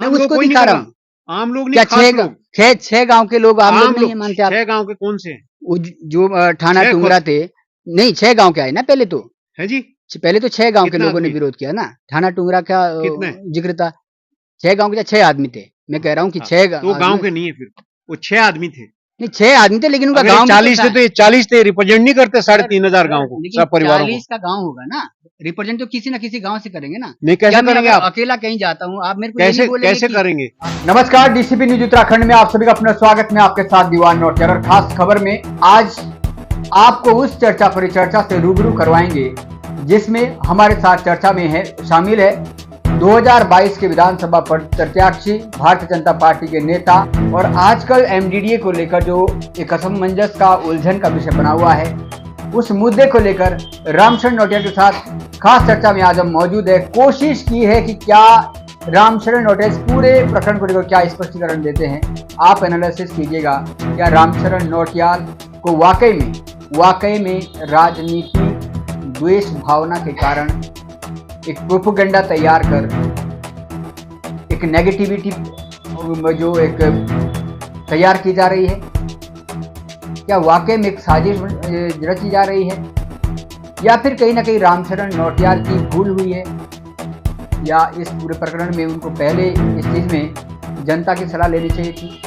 मैं उसको दिखा रहा हूँ। आम लोग क्या नहीं, छह गांव के लोग आम लोग नहीं मानते आप? 6 गांव के कौन से? जो ठाना टुंगरा थे, नहीं 6 गांव के आए ना पहले तो है जी, पहले तो 6 गांव के लोगों ने विरोध किया ना। ठाना टुंगरा का जिक्र था, 6 गांव के 6 आदमी थे। मैं कह रहा हूँ कि 6 तो गांव के नहीं है, फिर वो 6 आदमी थे। नहीं 6 आदमी थे, लेकिन उनका गांव 40 थे, तो 40 थे, रिप्रेजेंट नहीं करते 3,500 गांव को, सब परिवारों को। 40 का गांव होगा ना, रिप्रेजेंट तो किसी ना किसी गांव से करेंगे ना। नहीं, कैसे करेंगे आप? अकेला कहीं जाता हूँ, आप मेरे को कैसे करेंगे? नमस्कार, डीसीपी न्यूज उत्तराखंड में आप सभी का अपना स्वागत। मैं आपके साथ दीवान नौटियाल, और खास खबर में आज आपको उस चर्चा परिचर्चा से रूबरू करवाएंगे जिसमें हमारे साथ चर्चा में है शामिल है 2022 के विधानसभा प्रत्याशी भारतीय जनता पार्टी के नेता, और आजकल एमडीडीए को लेकर जो एक असमंजस का उलझन का विषय बना हुआ है, उस मुद्दे को लेकर रामशरण नौटियाल के साथ खास चर्चा में आज हम मौजूद है। कोशिश की है कि क्या रामशरण नौटियाल पूरे प्रकरण को लेकर क्या स्पष्टीकरण देते हैं, आप एनालिसिस कीजिएगा। क्या रामशरण नौटियाल को वाकई में राजनीति द्वेष भावना के कारण एक प्रोपेगेंडा तैयार कर एक नेगेटिविटी जो एक तैयार की जा रही है, क्या वाकई में एक साजिश रची जा रही है, या फिर कहीं ना कहीं रामशरण नौटियाल की भूल हुई है, या इस पूरे प्रकरण में उनको पहले इस चीज में जनता की सलाह लेनी चाहिए थी।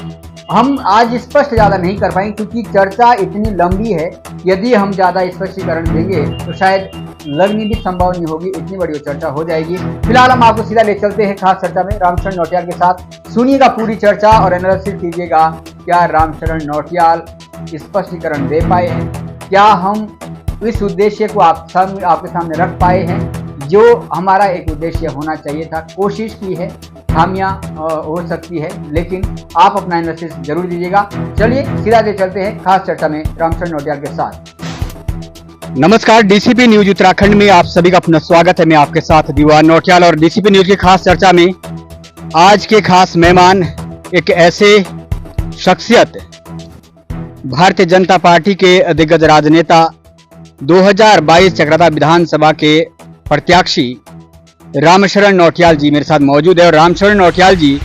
हम आज स्पष्ट ज़्यादा नहीं कर पाएंगे क्योंकि चर्चा इतनी लंबी है। यदि हम ज़्यादा स्पष्टीकरण देंगे तो शायद लगनी भी संभव नहीं होगी, इतनी बड़ी चर्चा हो जाएगी। फिलहाल हम आपको सीधा ले चलते हैं खास चर्चा में रामशरण नौटियाल के साथ। सुनिएगा पूरी चर्चा और एनालिसिस कीजिएगा। क्या रामशरण नौटियाल स्पष्टीकरण दे पाए हैं? क्या हम इस उद्देश्य को आपके सामने रख पाए हैं जो हमारा एक उद्देश्य होना चाहिए था? कोशिश की है, खामियां हो सकती है, लेकिन आप अपना एनालिसिस जरूर दीजिएगा। चलिए सीधा ले चलते हैं खास चर्चा में रामशरण नौटियाल के साथ। नमस्कार, डीसीपी न्यूज उत्तराखंड में आप सभी का अपना स्वागत है। मैं आपके साथ दीवान नौटियाल, और डीसीपी न्यूज की खास चर्चा में आज के खास मेहमान एक ऐसे शख्सियत, भारतीय जनता पार्टी के दिग्गज राजनेता, 2022 चक्रता विधानसभा के प्रत्याशी रामशरण नौटियाल जी मेरे साथ मौजूद है। और रामशरण नौटियाल जी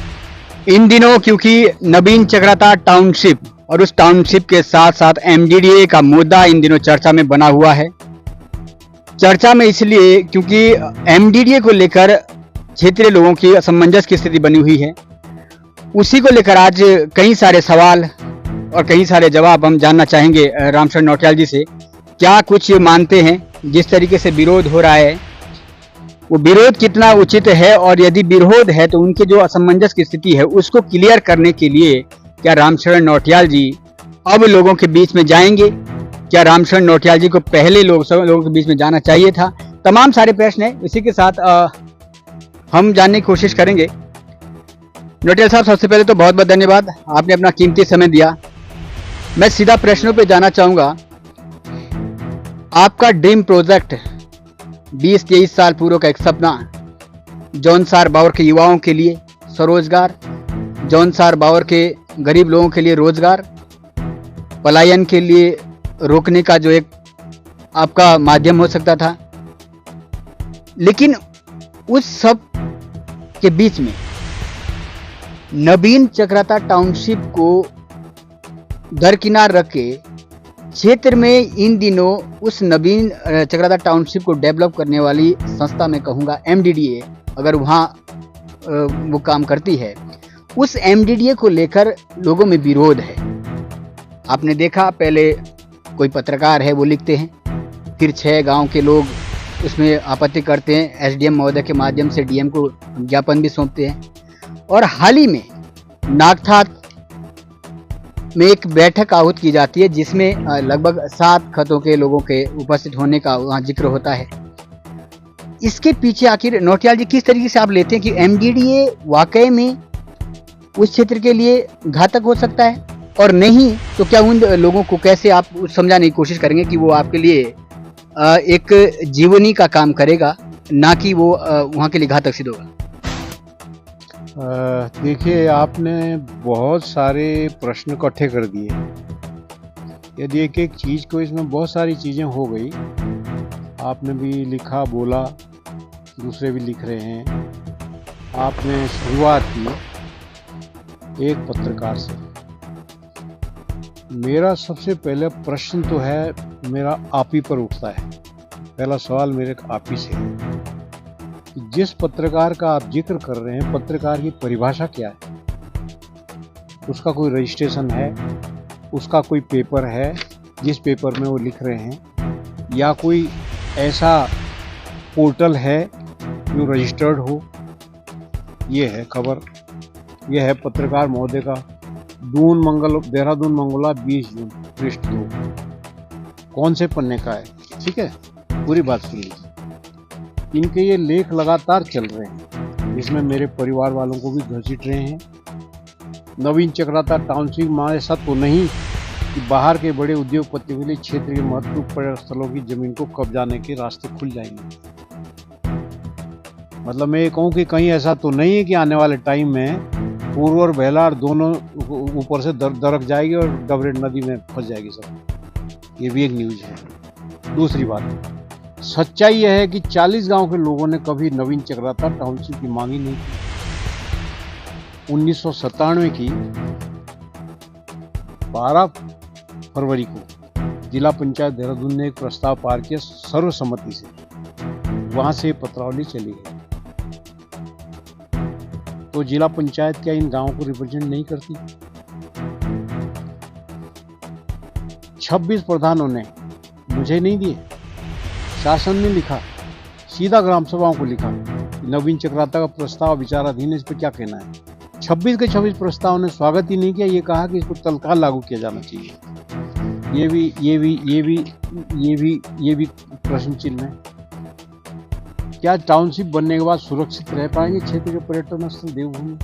इन दिनों, क्योंकि नवीन चक्रता टाउनशिप और उस टाउनशिप के साथ साथ एमडीडीए का मुद्दा इन दिनों चर्चा में बना हुआ है। चर्चा में इसलिए क्योंकि एमडीडीए को लेकर क्षेत्रीय लोगों की असमंजस की स्थिति बनी हुई है। उसी को लेकर आज कई सारे सवाल और कई सारे जवाब हम जानना चाहेंगे रामशरण नौटियाल जी से। क्या कुछ मानते हैं जिस तरीके से विरोध हो रहा है, वो विरोध कितना उचित है, और यदि विरोध है तो उनके जो असमंजस की स्थिति है उसको क्लियर करने के लिए क्या रामशरण नौटियाल जी अब लोगों के बीच में जाएंगे? क्या रामशरण नौटियाल जी को पहले लोगों के बीच में जाना चाहिए था? तमाम सारे प्रश्न हैं, इसी के साथ हम जानने की कोशिश करेंगे। नौटियाल साहब, सबसे पहले तो बहुत बहुत धन्यवाद, आपने अपना कीमती समय दिया। मैं सीधा प्रश्नों पे जाना चाहूँगा। आपका ड्रीम प्रोजेक्ट 20-23 साल पूर्व का एक सपना, जौनसार बावर के युवाओं के लिए स्वरोजगार, जौनसार बावर के गरीब लोगों के लिए रोजगार, पलायन के लिए रोकने का जो एक आपका माध्यम हो सकता था, लेकिन उस सब के बीच में नवीन चक्रता टाउनशिप को दरकिनार रख के क्षेत्र में इन दिनों उस नवीन चक्रता टाउनशिप को डेवलप करने वाली संस्था, मैं कहूँगा एमडीडीए, अगर वहाँ वो काम करती है, उस एमडीडीए को लेकर लोगों में विरोध है। आपने देखा, पहले कोई पत्रकार है वो लिखते हैं, फिर 6 गांव के लोग उसमें आपत्ति करते हैं, एसडीएम महोदय के माध्यम से डीएम को ज्ञापन भी सौंपते हैं, और हाल ही में नागथा में एक बैठक आहूत की जाती है जिसमें लगभग 7 खतों के लोगों के उपस्थित होने का वहाँ जिक्र होता है। इसके पीछे आखिर नौटियाल जी किस तरीके से आप लेते हैं कि एमडीडीए वाकई में उस क्षेत्र के लिए घातक हो सकता है, और नहीं तो क्या उन लोगों को कैसे आप समझाने की कोशिश करेंगे कि वो आपके लिए एक जीवनी का काम करेगा, ना कि वो वहाँ के लिए घातक सिद्ध होगा? देखिए, आपने बहुत सारे प्रश्न इकट्ठे कर दिए। यदि एक एक चीज़ को, इसमें बहुत सारी चीज़ें हो गई। आपने भी लिखा, बोला, दूसरे भी लिख रहे हैं। आपने शुरुआत की एक पत्रकार से। मेरा सबसे पहले प्रश्न तो है, मेरा आप ही पर उठता है। पहला सवाल मेरे आप ही से है कि जिस पत्रकार का आप जिक्र कर रहे हैं, पत्रकार की परिभाषा क्या है? उसका कोई रजिस्ट्रेशन है? उसका कोई पेपर है जिस पेपर में वो लिख रहे हैं? या कोई ऐसा पोर्टल है जो रजिस्टर्ड हो? ये है खबर। ये है पत्रकार महोदय का देहरादून मंगोला 20 जून पृष्ठ 2। कौन से पन्ने का है? ठीक है, पूरी बात सुन लीजिए। इनके ये लेख लगातार चल रहे हैं जिसमें मेरे परिवार वालों को भी घसीट रहे हैं। नवीन चक्राता टाउनशिप में ऐसा तो नहीं कि बाहर के बड़े उद्योगपतियों के लिए क्षेत्र के महत्वपूर्ण पर्यटन स्थलों की जमीन को कब्जाने के रास्ते खुल जाएंगे। मतलब मैं ये कहूँ कि कहीं ऐसा तो नहीं है कि आने वाले टाइम में पूर्व और बेलार दोनों ऊपर से दरक जाएगी और डबरेट नदी में फंस जाएगी सब। ये भी एक न्यूज है। दूसरी बात, सच्चाई यह है कि 40 गांव के लोगों ने कभी नवीन चक्राता टाउनशिप की मांग ही नहीं की। 1997 की 12 फरवरी को जिला पंचायत देहरादून ने एक प्रस्ताव पार किया सर्वसम्मति से। वहां से पत्रावली चली गई। तो जिला पंचायत क्या इन गांवों को रिप्रेजेंट नहीं करती? 26 प्रधानों ने मुझे नहीं दिए, शासन ने लिखा, सीधा ग्राम सभाओं को लिखा, नवीन चक्राता का प्रस्ताव विचाराधीन है, इस पर क्या कहना है। 26 के 26 प्रस्ताव ने स्वागत ही नहीं किया। ये कहा कि इसको तत्काल लागू किया जाना चाहिए। ये भी प्रश्न चिन्ह है। क्या टाउनशिप बनने के बाद सुरक्षित रह पाएंगे क्षेत्र के पर्यटन स्थल देवभूमि?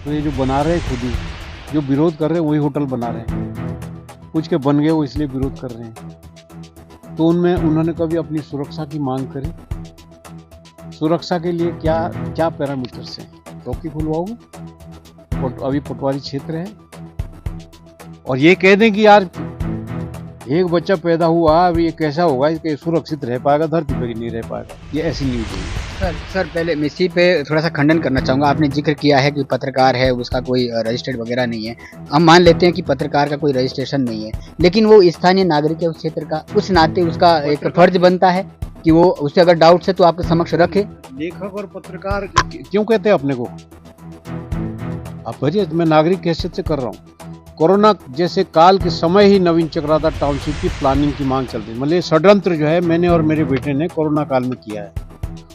तो ये जो बना रहे हैं खुद ही, जो विरोध कर रहे हैं वही होटल बना रहे हैं। कुछ के बन गए वो इसलिए विरोध कर रहे हैं। तो उनमें उन्होंने कभी अपनी सुरक्षा की मांग करी? सुरक्षा के लिए क्या क्या पैरामीटर्स हैं? चौकी खुलवाओगे? अभी पटवारी क्षेत्र है और ये कह दें कि यार एक बच्चा पैदा हुआ, अभी ये कैसा होगा, इसके सुरक्षित रह पाएगा, धरती पर ही नहीं रह पाएगा। ये ऐसी न्यूज है। सर पहले मैं इसी पे थोड़ा सा खंडन करना चाहूँगा। आपने जिक्र किया है कि पत्रकार है, उसका कोई रजिस्टर्ड वगैरह नहीं है। हम मान लेते हैं कि पत्रकार का कोई रजिस्ट्रेशन नहीं है, लेकिन वो स्थानीय नागरिक है उस क्षेत्र का। उस नाते उसका एक फर्ज बनता है कि वो उससे अगर डाउट्स है तो आपके समक्ष रखे। लेखक और पत्रकार क्यों कहते हैं अपने को? आप भरिए, मैं नागरिक हैसियत से कर रहा हूँ। कोरोना जैसे काल के समय ही नवीन चक्राता टाउनशिप की प्लानिंग की मांग चल रही। मतलब षड्यंत्र जो है मैंने और मेरे बेटे ने कोरोना काल में किया है।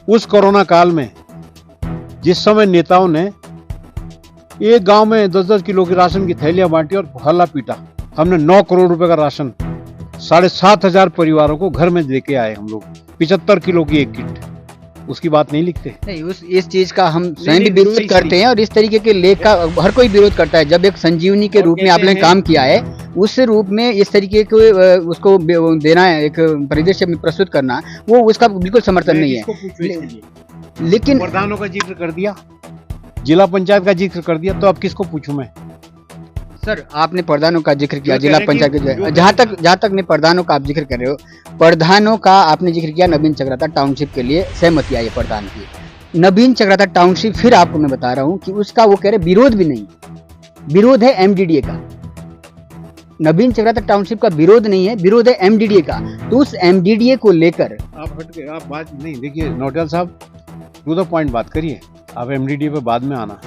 उस कोरोना काल में जिस समय नेताओं ने एक गांव में 10-10 किलो की राशन की थैलियां बांटी और हल्ला पीटा, हमने 9 करोड़ रुपए का राशन 7,500 परिवारों को घर में देके आए हम लोग। 75 किलो की एक किट। उसकी बात नहीं लिखते। नहीं, इस चीज का हम स्वयं भी विरोध करते हैं और इस तरीके के लेख का हर कोई विरोध करता है। जब एक संजीवनी के रूप में आपने काम किया है, उस रूप में इस तरीके को उसको देना है, एक परिदृश्य में प्रस्तुत करना, वो उसका बिल्कुल समर्थन नहीं है। लेकिन प्रधानों का जिक्र कर दिया, जिला पंचायत का जिक्र कर दिया, तो अब किसको पूछूं मैं? सर आपने प्रधानों का जिक्र किया, जिला पंचायत के जहाँ तक मैं प्रधानों का आप जिक्र कर रहे हो, प्रधानों का आपने जिक्र किया। नवीन चक्राता टाउनशिप के लिए सहमति आई है प्रधान की। नवीन चक्राता टाउनशिप, फिर आपको मैं बता रहा हूँ कि उसका वो कह रहे विरोध भी नहीं, विरोध है एमडीडीए का। नवीन चक्राता टाउनशिप का विरोध नहीं है, विरोध है एमडीडीए का। तो उस एमडीडीए को लेकर आप हट गए, आप बात नहीं। देखिए नोटियाल साहब, टू द पॉइंट बात करिए। आप एमडीडीए पे बाद में आना।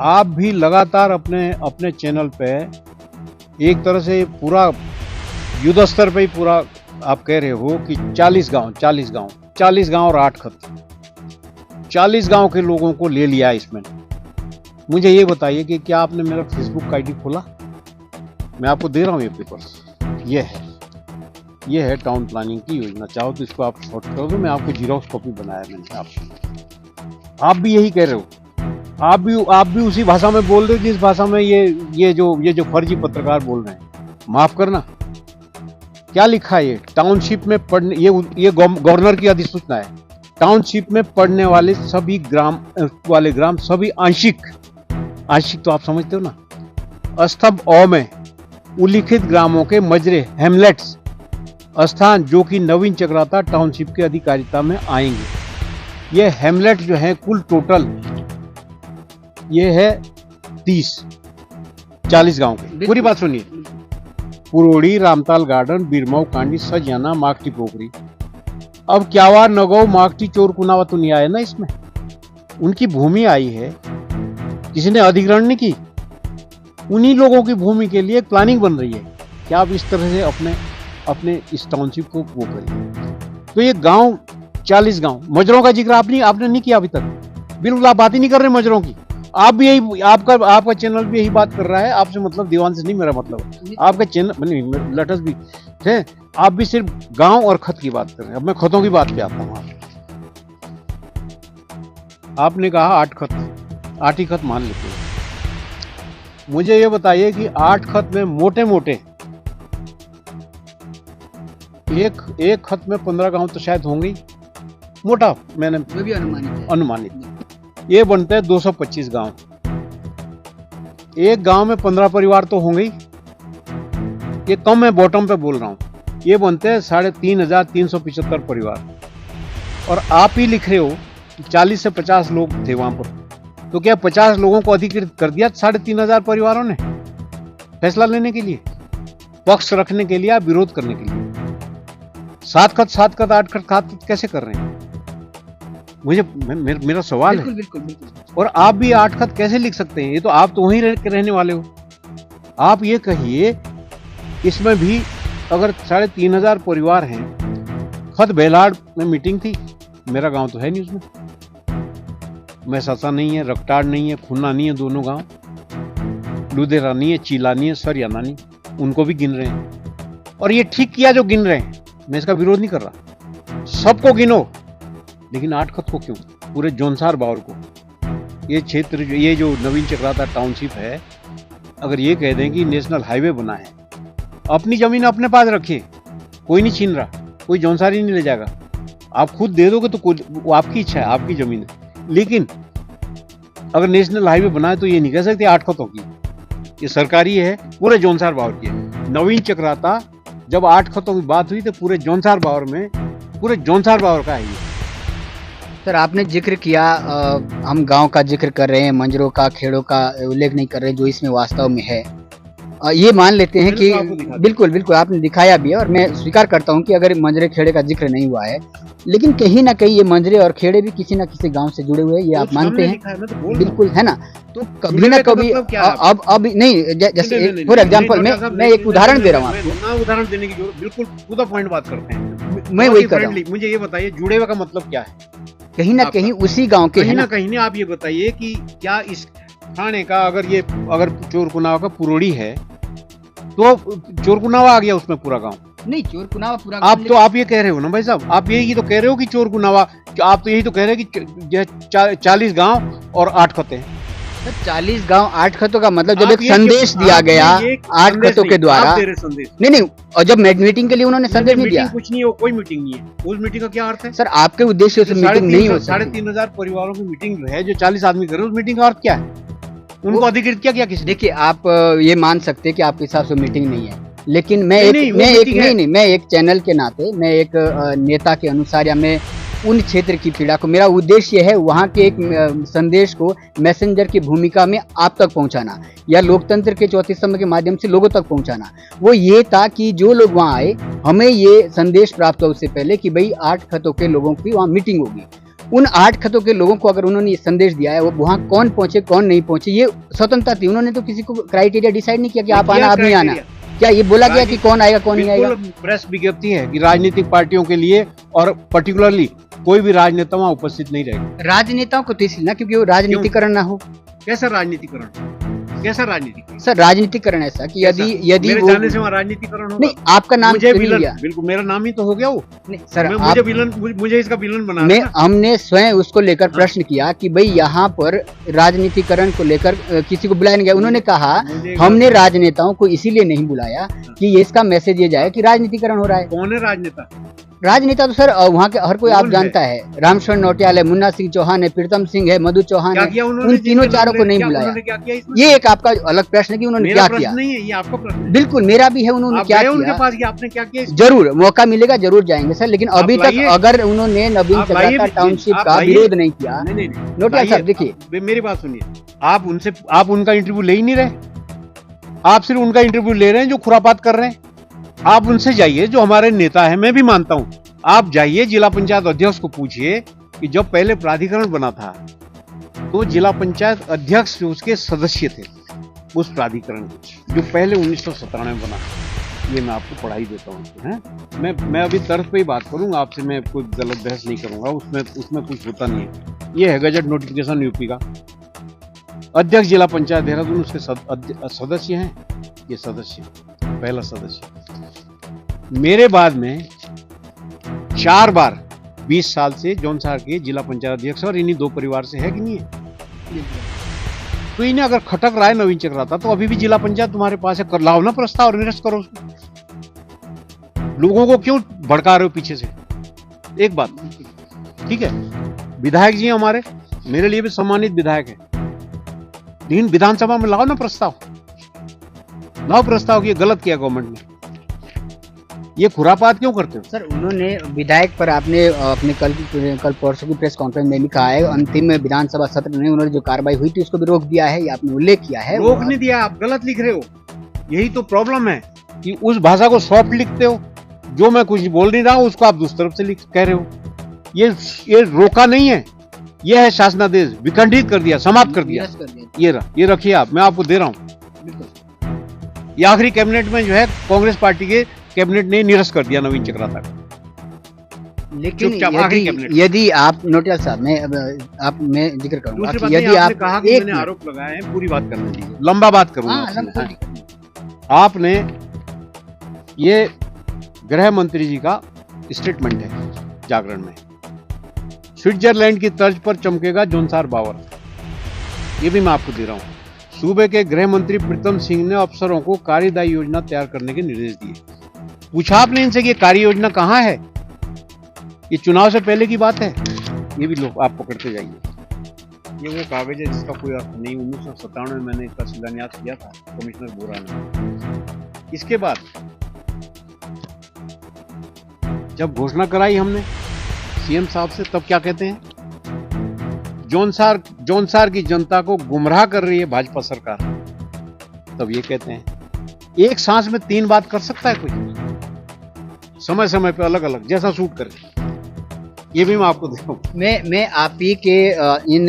आप भी लगातार अपने चैनल पे एक तरह से पूरा युद्ध स्तर पे ही पूरा आप कह रहे हो कि 40 गांव और 8 खत, 40 गांव के लोगों को ले लिया इसमें। मुझे ये बताइए कि क्या आपने मेरा फेसबुक का आईडी खोला? मैं आपको दे रहा हूँ ये पेपर्स। ये है टाउन प्लानिंग की योजना। चाहो तो इसको आप शॉर्ट कर दो, मैं आपको जीरोक्स कॉपी बनाया मैंने आपको। आप भी यही कह रहे हो। आप भी उसी भाषा में बोल रहे हो जिस भाषा में ये जो फर्जी पत्रकार बोल रहे हैं। माफ करना, क्या लिखा है ये? टाउनशिप में पढ़ने, ये गवर्नर की अधिसूचना है। टाउनशिप में पढ़ने वाले सभी ग्राम सभी आंशिक तो आप समझते हो ना, स्तंभ अ में उल्लिखित ग्रामों के मजरे हेमलेट्स स्थान जो कि नवीन चक्राता टाउनशिप के अधिकारिता में आएंगे। ये हेमलेट जो है कुल टोटल ये है 40 गांव के। पूरी बात सुनिए, पुरोड़ी, रामताल गार्डन, बीरमाऊ, कांडी, सजाना, माकटी, पोखरी। अब क्यावा, नगौ, माकटी, चोर कुनावा तो नहीं आया ना इसमें। उनकी भूमि आई है, किसी ने अधिग्रहण नहीं की। उन्हीं लोगों की भूमि के लिए एक प्लानिंग बन रही है कि आप इस तरह से अपने इस टाउनशिप को वो करिए। तो ये गांव 40 गांव, मजरों का जिक्र आपने नहीं किया अभी तक। बिल्कुल आप बात ही नहीं कर रहे मजरों की। आप भी यही, आपका चैनल भी यही बात कर रहा है। आपसे मतलब दीवान से नहीं मेरा मतलब, आपका चैनल लेटस भी थे, आप भी सिर्फ गांव और खत की बात कर रहे हैं। अब मैं खतों की बात पे आता हूँ। आपने कहा 8 खत, 8 ही खत मान लेते हैं। मुझे ये बताइए कि 8 खत में मोटे मोटे एक खत में 15 गांव तो शायद होंगे, मोटा मैंने भी अनुमानित ये बनते हैं 225 गांव। एक गांव में 15 परिवार तो होंगे ही, ये कम है, बॉटम पे बोल रहा हूं। ये बनते हैं 3,375 परिवार। और आप ही लिख रहे हो 40 से 50 लोग थे वहां पर, तो क्या 50 लोगों को अधिकृत कर दिया 3,500 परिवारों ने फैसला लेने के लिए, पक्ष रखने के लिए या विरोध करने के लिए? 7 खत 8 खत कैसे कर रहे हैं? मुझे मेरा सवाल है। बिल्कुल। और आप भी 8 खत कैसे लिख सकते हैं? ये तो आप तो वहीं रहने वाले हो। आप ये कहिए, इसमें भी अगर 3,500 परिवार हैं, खत बेलाड़ में मीटिंग थी, मेरा गांव तो है नहीं उसमें, मैसासा नहीं है, रकटाड़ नहीं है, खुन्ना नहीं है, दोनों गांव, लुधेरा नहीं है, चीला नहीं है, सरियाना नहीं, उनको भी गिन रहे हैं। और ये ठीक किया जो गिन रहे हैं, मैं इसका विरोध नहीं कर रहा, सबको गिनो, लेकिन 8 खत को क्यों? पूरे जोनसार बावर को, ये क्षेत्र, ये जो नवीन चक्राता टाउनशिप है, अगर ये कह दें कि नेशनल हाईवे बना है, अपनी जमीन अपने पास रखिए, कोई नहीं छीन रहा, कोई जोनसारी नहीं ले जाएगा। आप खुद दे दोगे तो वो आपकी इच्छा है, आपकी जमीन है। लेकिन अगर नेशनल हाईवे बनाए तो ये नहीं कह सकते 8 खतों की, ये सरकारी है, पूरे जोनसार बावर की है। नवीन चक्राता जब 8 खतों की बात हुई तो पूरे जोनसार बावर में, पूरे जोनसार बावर का है ये। सर, आपने जिक्र किया, हम गांव का जिक्र कर रहे हैं, मंजरों का, खेड़ों का उल्लेख नहीं कर रहे जो इसमें वास्तव में है। ये मान लेते हैं कि बिल्कुल आपने दिखाया भी है, और मैं स्वीकार करता हूं कि अगर मंजरे खेड़े का जिक्र नहीं हुआ है, लेकिन कहीं ना कहीं ये मंजरे और खेड़े भी किसी ना किसी गांव से जुड़े हुए हैं, ये आप मानते हैं? बिल्कुल, है ना? तो कभी ना कभी, अब नहीं, जैसे फॉर एग्जाम्पल मैं एक उदाहरण दे रहा हूँ, उदाहरण देने की जरूरत, बिल्कुल टू द पॉइंट बात करते हैं, मैं वही कर रहा हूँ। मुझे ये बताइए, जुड़े हुए का मतलब क्या है? कहीं ना कहीं उसी गांव के, कहीं ना कहीं आप ये बताइए कि क्या इस थाने का, अगर चोरकुनावा का पुरोड़ी है तो चोरकुनावा आ गया उसमें पूरा गांव? नहीं, चोरकुनावा पूरा आप ये कह रहे हो ना भाई साहब, आप यही तो कह रहे हो कि चोरकुनावा, आप तो यही तो कह रहे हैं कि 40 गांव और 8 खते हैं। 40 गांव 8 खतों का मतलब जब एक संदेश दिया गया 8 खतों के द्वारा, नहीं, और जब मीटिंग के लिए उन्होंने संदेश नहीं दिया, कुछ नहीं हो, कोई मीटिंग नहीं है, उस मीटिंग का क्या अर्थ है? सर, आपके उद्देश्य से मीटिंग नहीं हो, 3,500 परिवारों की मीटिंग जो है, जो 40 आदमी कर रहे हैं, उस मीटिंग का अर्थ क्या है? उनको अधिकृत किया किसी? देखिए, आप ये मान सकते हैं कि आपके हिसाब से मीटिंग नहीं है, लेकिन मैं एक चैनल के नाते, मैं एक नेता के अनुसार, या मैं उन क्षेत्र की पीड़ा को, मेरा उद्देश्य है वहाँ के एक संदेश को मैसेंजर की भूमिका में आप तक पहुँचाना, या लोकतंत्र के चौथे स्तंभ के माध्यम से लोगों तक पहुँचाना। वो ये था कि जो लोग वहाँ आए, हमें ये संदेश प्राप्त हो उससे पहले कि भाई 8 खतों के लोगों की वहाँ मीटिंग होगी। उन 8 खतों के लोगों को अगर उन्होंने ये संदेश दिया है, वो वहाँ कौन पहुंचे कौन नहीं पहुंचे, ये स्वतंत्रता थी। उन्होंने तो किसी को क्राइटेरिया डिसाइड नहीं किया कि आप आना, आप नहीं आना। क्या ये बोला गया कि कौन आएगा कौन नहीं आएगा? प्रेस विज्ञप्ति है कि राजनीतिक पार्टियों के लिए, और पर्टिकुलरली कोई भी राजनेता वहाँ उपस्थित नहीं रहेगा। राजनेताओं को तो इसलिए ना, क्योंकि वो राजनीतिकरण ना हो। कैसा राजनीतिकरण? कैसा राजनीतिकरण? सर, राजनीतिकरण ऐसा कि यदि मेरे जाने से वहाँ राजनीतिकरण होगा? नहीं, आपका नाम मुझे विलन, बिल्कुल मेरा नाम ही तो हो गया वो। नहीं सर, मुझे इसका विलन बना। हमने स्वयं उसको लेकर प्रश्न किया कि भाई यहाँ पर राजनीतिकरण को लेकर किसी को बुलाया नहीं गया। उन्होंने कहा हमने राजनेताओं को इसीलिए नहीं बुलाया कि इसका मैसेज ये जाए कि राजनीतिकरण हो रहा है। कौन है राजनेता? राजनेता तो सर वहाँ के हर कोई आप जानता है, रामशरण नौटियाल है, मुन्ना सिंह चौहान है, प्रीतम सिंह है, मधु चौहान है, उन तीनों चारों को नहीं बुलाया। ये एक आपका अलग प्रश्न है कि उन्होंने क्या किया। नहीं है, ये आपका प्रश्न। बिल्कुल मेरा भी है, उन्होंने क्या किया उनके पास गया, आपने क्या किया? जरूर मौका मिलेगा, जरूर जाएंगे सर, लेकिन अभी तक अगर उन्होंने नवीन चगराता टाउनशिप का विरोध नहीं किया। नौटियाल साहब देखिए, मेरी बात सुनिए, आप उनका इंटरव्यू ले ही नहीं रहे, आप सिर्फ उनका इंटरव्यू ले रहे हैं जो खुरापात कर रहे हैं। आप उनसे जाइए, जो हमारे नेता है, मैं भी मानता हूं, आप जाइए जिला पंचायत अध्यक्ष को पूछिए कि जब पहले प्राधिकरण बना था तो जिला पंचायत अध्यक्ष उसके सदस्य थे उस प्राधिकरण के, जो पहले 1997 में बना। ये मैं आपको पढ़ाई देता हूँ। मैं अभी तर्क पे ही बात करूंगा आपसे, मैं कोई गलत बहस नहीं करूंगा, उसमें कुछ होता नहीं है। ये है गजट नोटिफिकेशन यूपी का। अध्यक्ष जिला पंचायत देहरादून उसके सदस्य हैं, ये सदस्य पहला सदस्य। मेरे बाद में 4 बार 20 साल से जौनसार के जिला पंचायत अध्यक्ष और इन्हीं 2 परिवार से है कि नहीं है? तो इन्हें अगर खटक रहा है नवीन चक्राता, तो अभी भी जिला पंचायत तुम्हारे पास है, कर लाओ ना प्रस्ताव और निरस्त करो उसको। लोगों को क्यों भड़का रहे हो पीछे से? एक बात ठीक है, विधायक जी हमारे, मेरे लिए भी सम्मानित विधायक है, लेकिन विधानसभा में लाओ ना प्रस्ताव, लाओ प्रस्ताव कि ये गलत किया गवर्नमेंट ने। ये खुरापात क्यों करते हो? सर उन्होंने विधायक पर आपने अपने कल परसों की प्रेस कॉन्फ्रेंस में लिखा है, अंतिम विधानसभा सत्र में उन्होंने जो कार्रवाई हुई थी उसको भी रोक दिया है, ये आपने उल्लेख किया है। रोक नहीं दिया, आप गलत लिख रहे हो। यही तो प्रॉब्लम है कि उस भाषा को सॉफ्ट लिखते हो, जो मैं कुछ बोल नहीं रहा हूं उसको आप दूसरी तरफ से कह रहे हो। ये रोका नहीं है, ये है शासनादेश, विखंडित कर दिया, समाप्त कर दिया। ये रखिए आप, मैं आपको दे रहा हूं। ये आखिरी कैबिनेट में जो है कांग्रेस पार्टी के कैबिनेट ने निरस्त कर दिया नवीन चक्राता को। लेकिन यदि आप नौटियाल साहब, मैं जिक्र करूंगा कि यदि आप कहा कि मैंने आरोप लगाए हैं, पूरी बात करने दीजिए, लंबा बात करूंगा। आपने ये गृह मंत्री जी का स्टेटमेंट है जागरण में, स्विट्जरलैंड की तर्ज पर चमकेगा जौनसार बावर, ये भी मैं आपको दे रहा हूं। सूबे के गृह मंत्री प्रीतम सिंह ने अफसरों को कार्यदायी योजना तैयार करने के निर्देश दिए। पूछा आपने इनसे कि कार्य योजना कहां है? ये चुनाव से पहले की बात है, ये भी लोग आप पकड़ते जाइए। ये वो कागज है जिसका कोई अर्थ नहीं। 1997 में मैंने इसका शिलान्यास किया था कमिश्नर बोरा ने। इसके बाद जब घोषणा कराई हमने सीएम साहब से, तब क्या कहते हैं? जौनसार की जनता को गुमराह कर रही है भाजपा सरकार। तब ये कहते हैं, एक सांस में 3 बात कर सकता है कोई? समय समय पे अलग अलग, जैसा सूट करे। ये भी मैं आपको दे रहा हूं। मैं आप ही के इन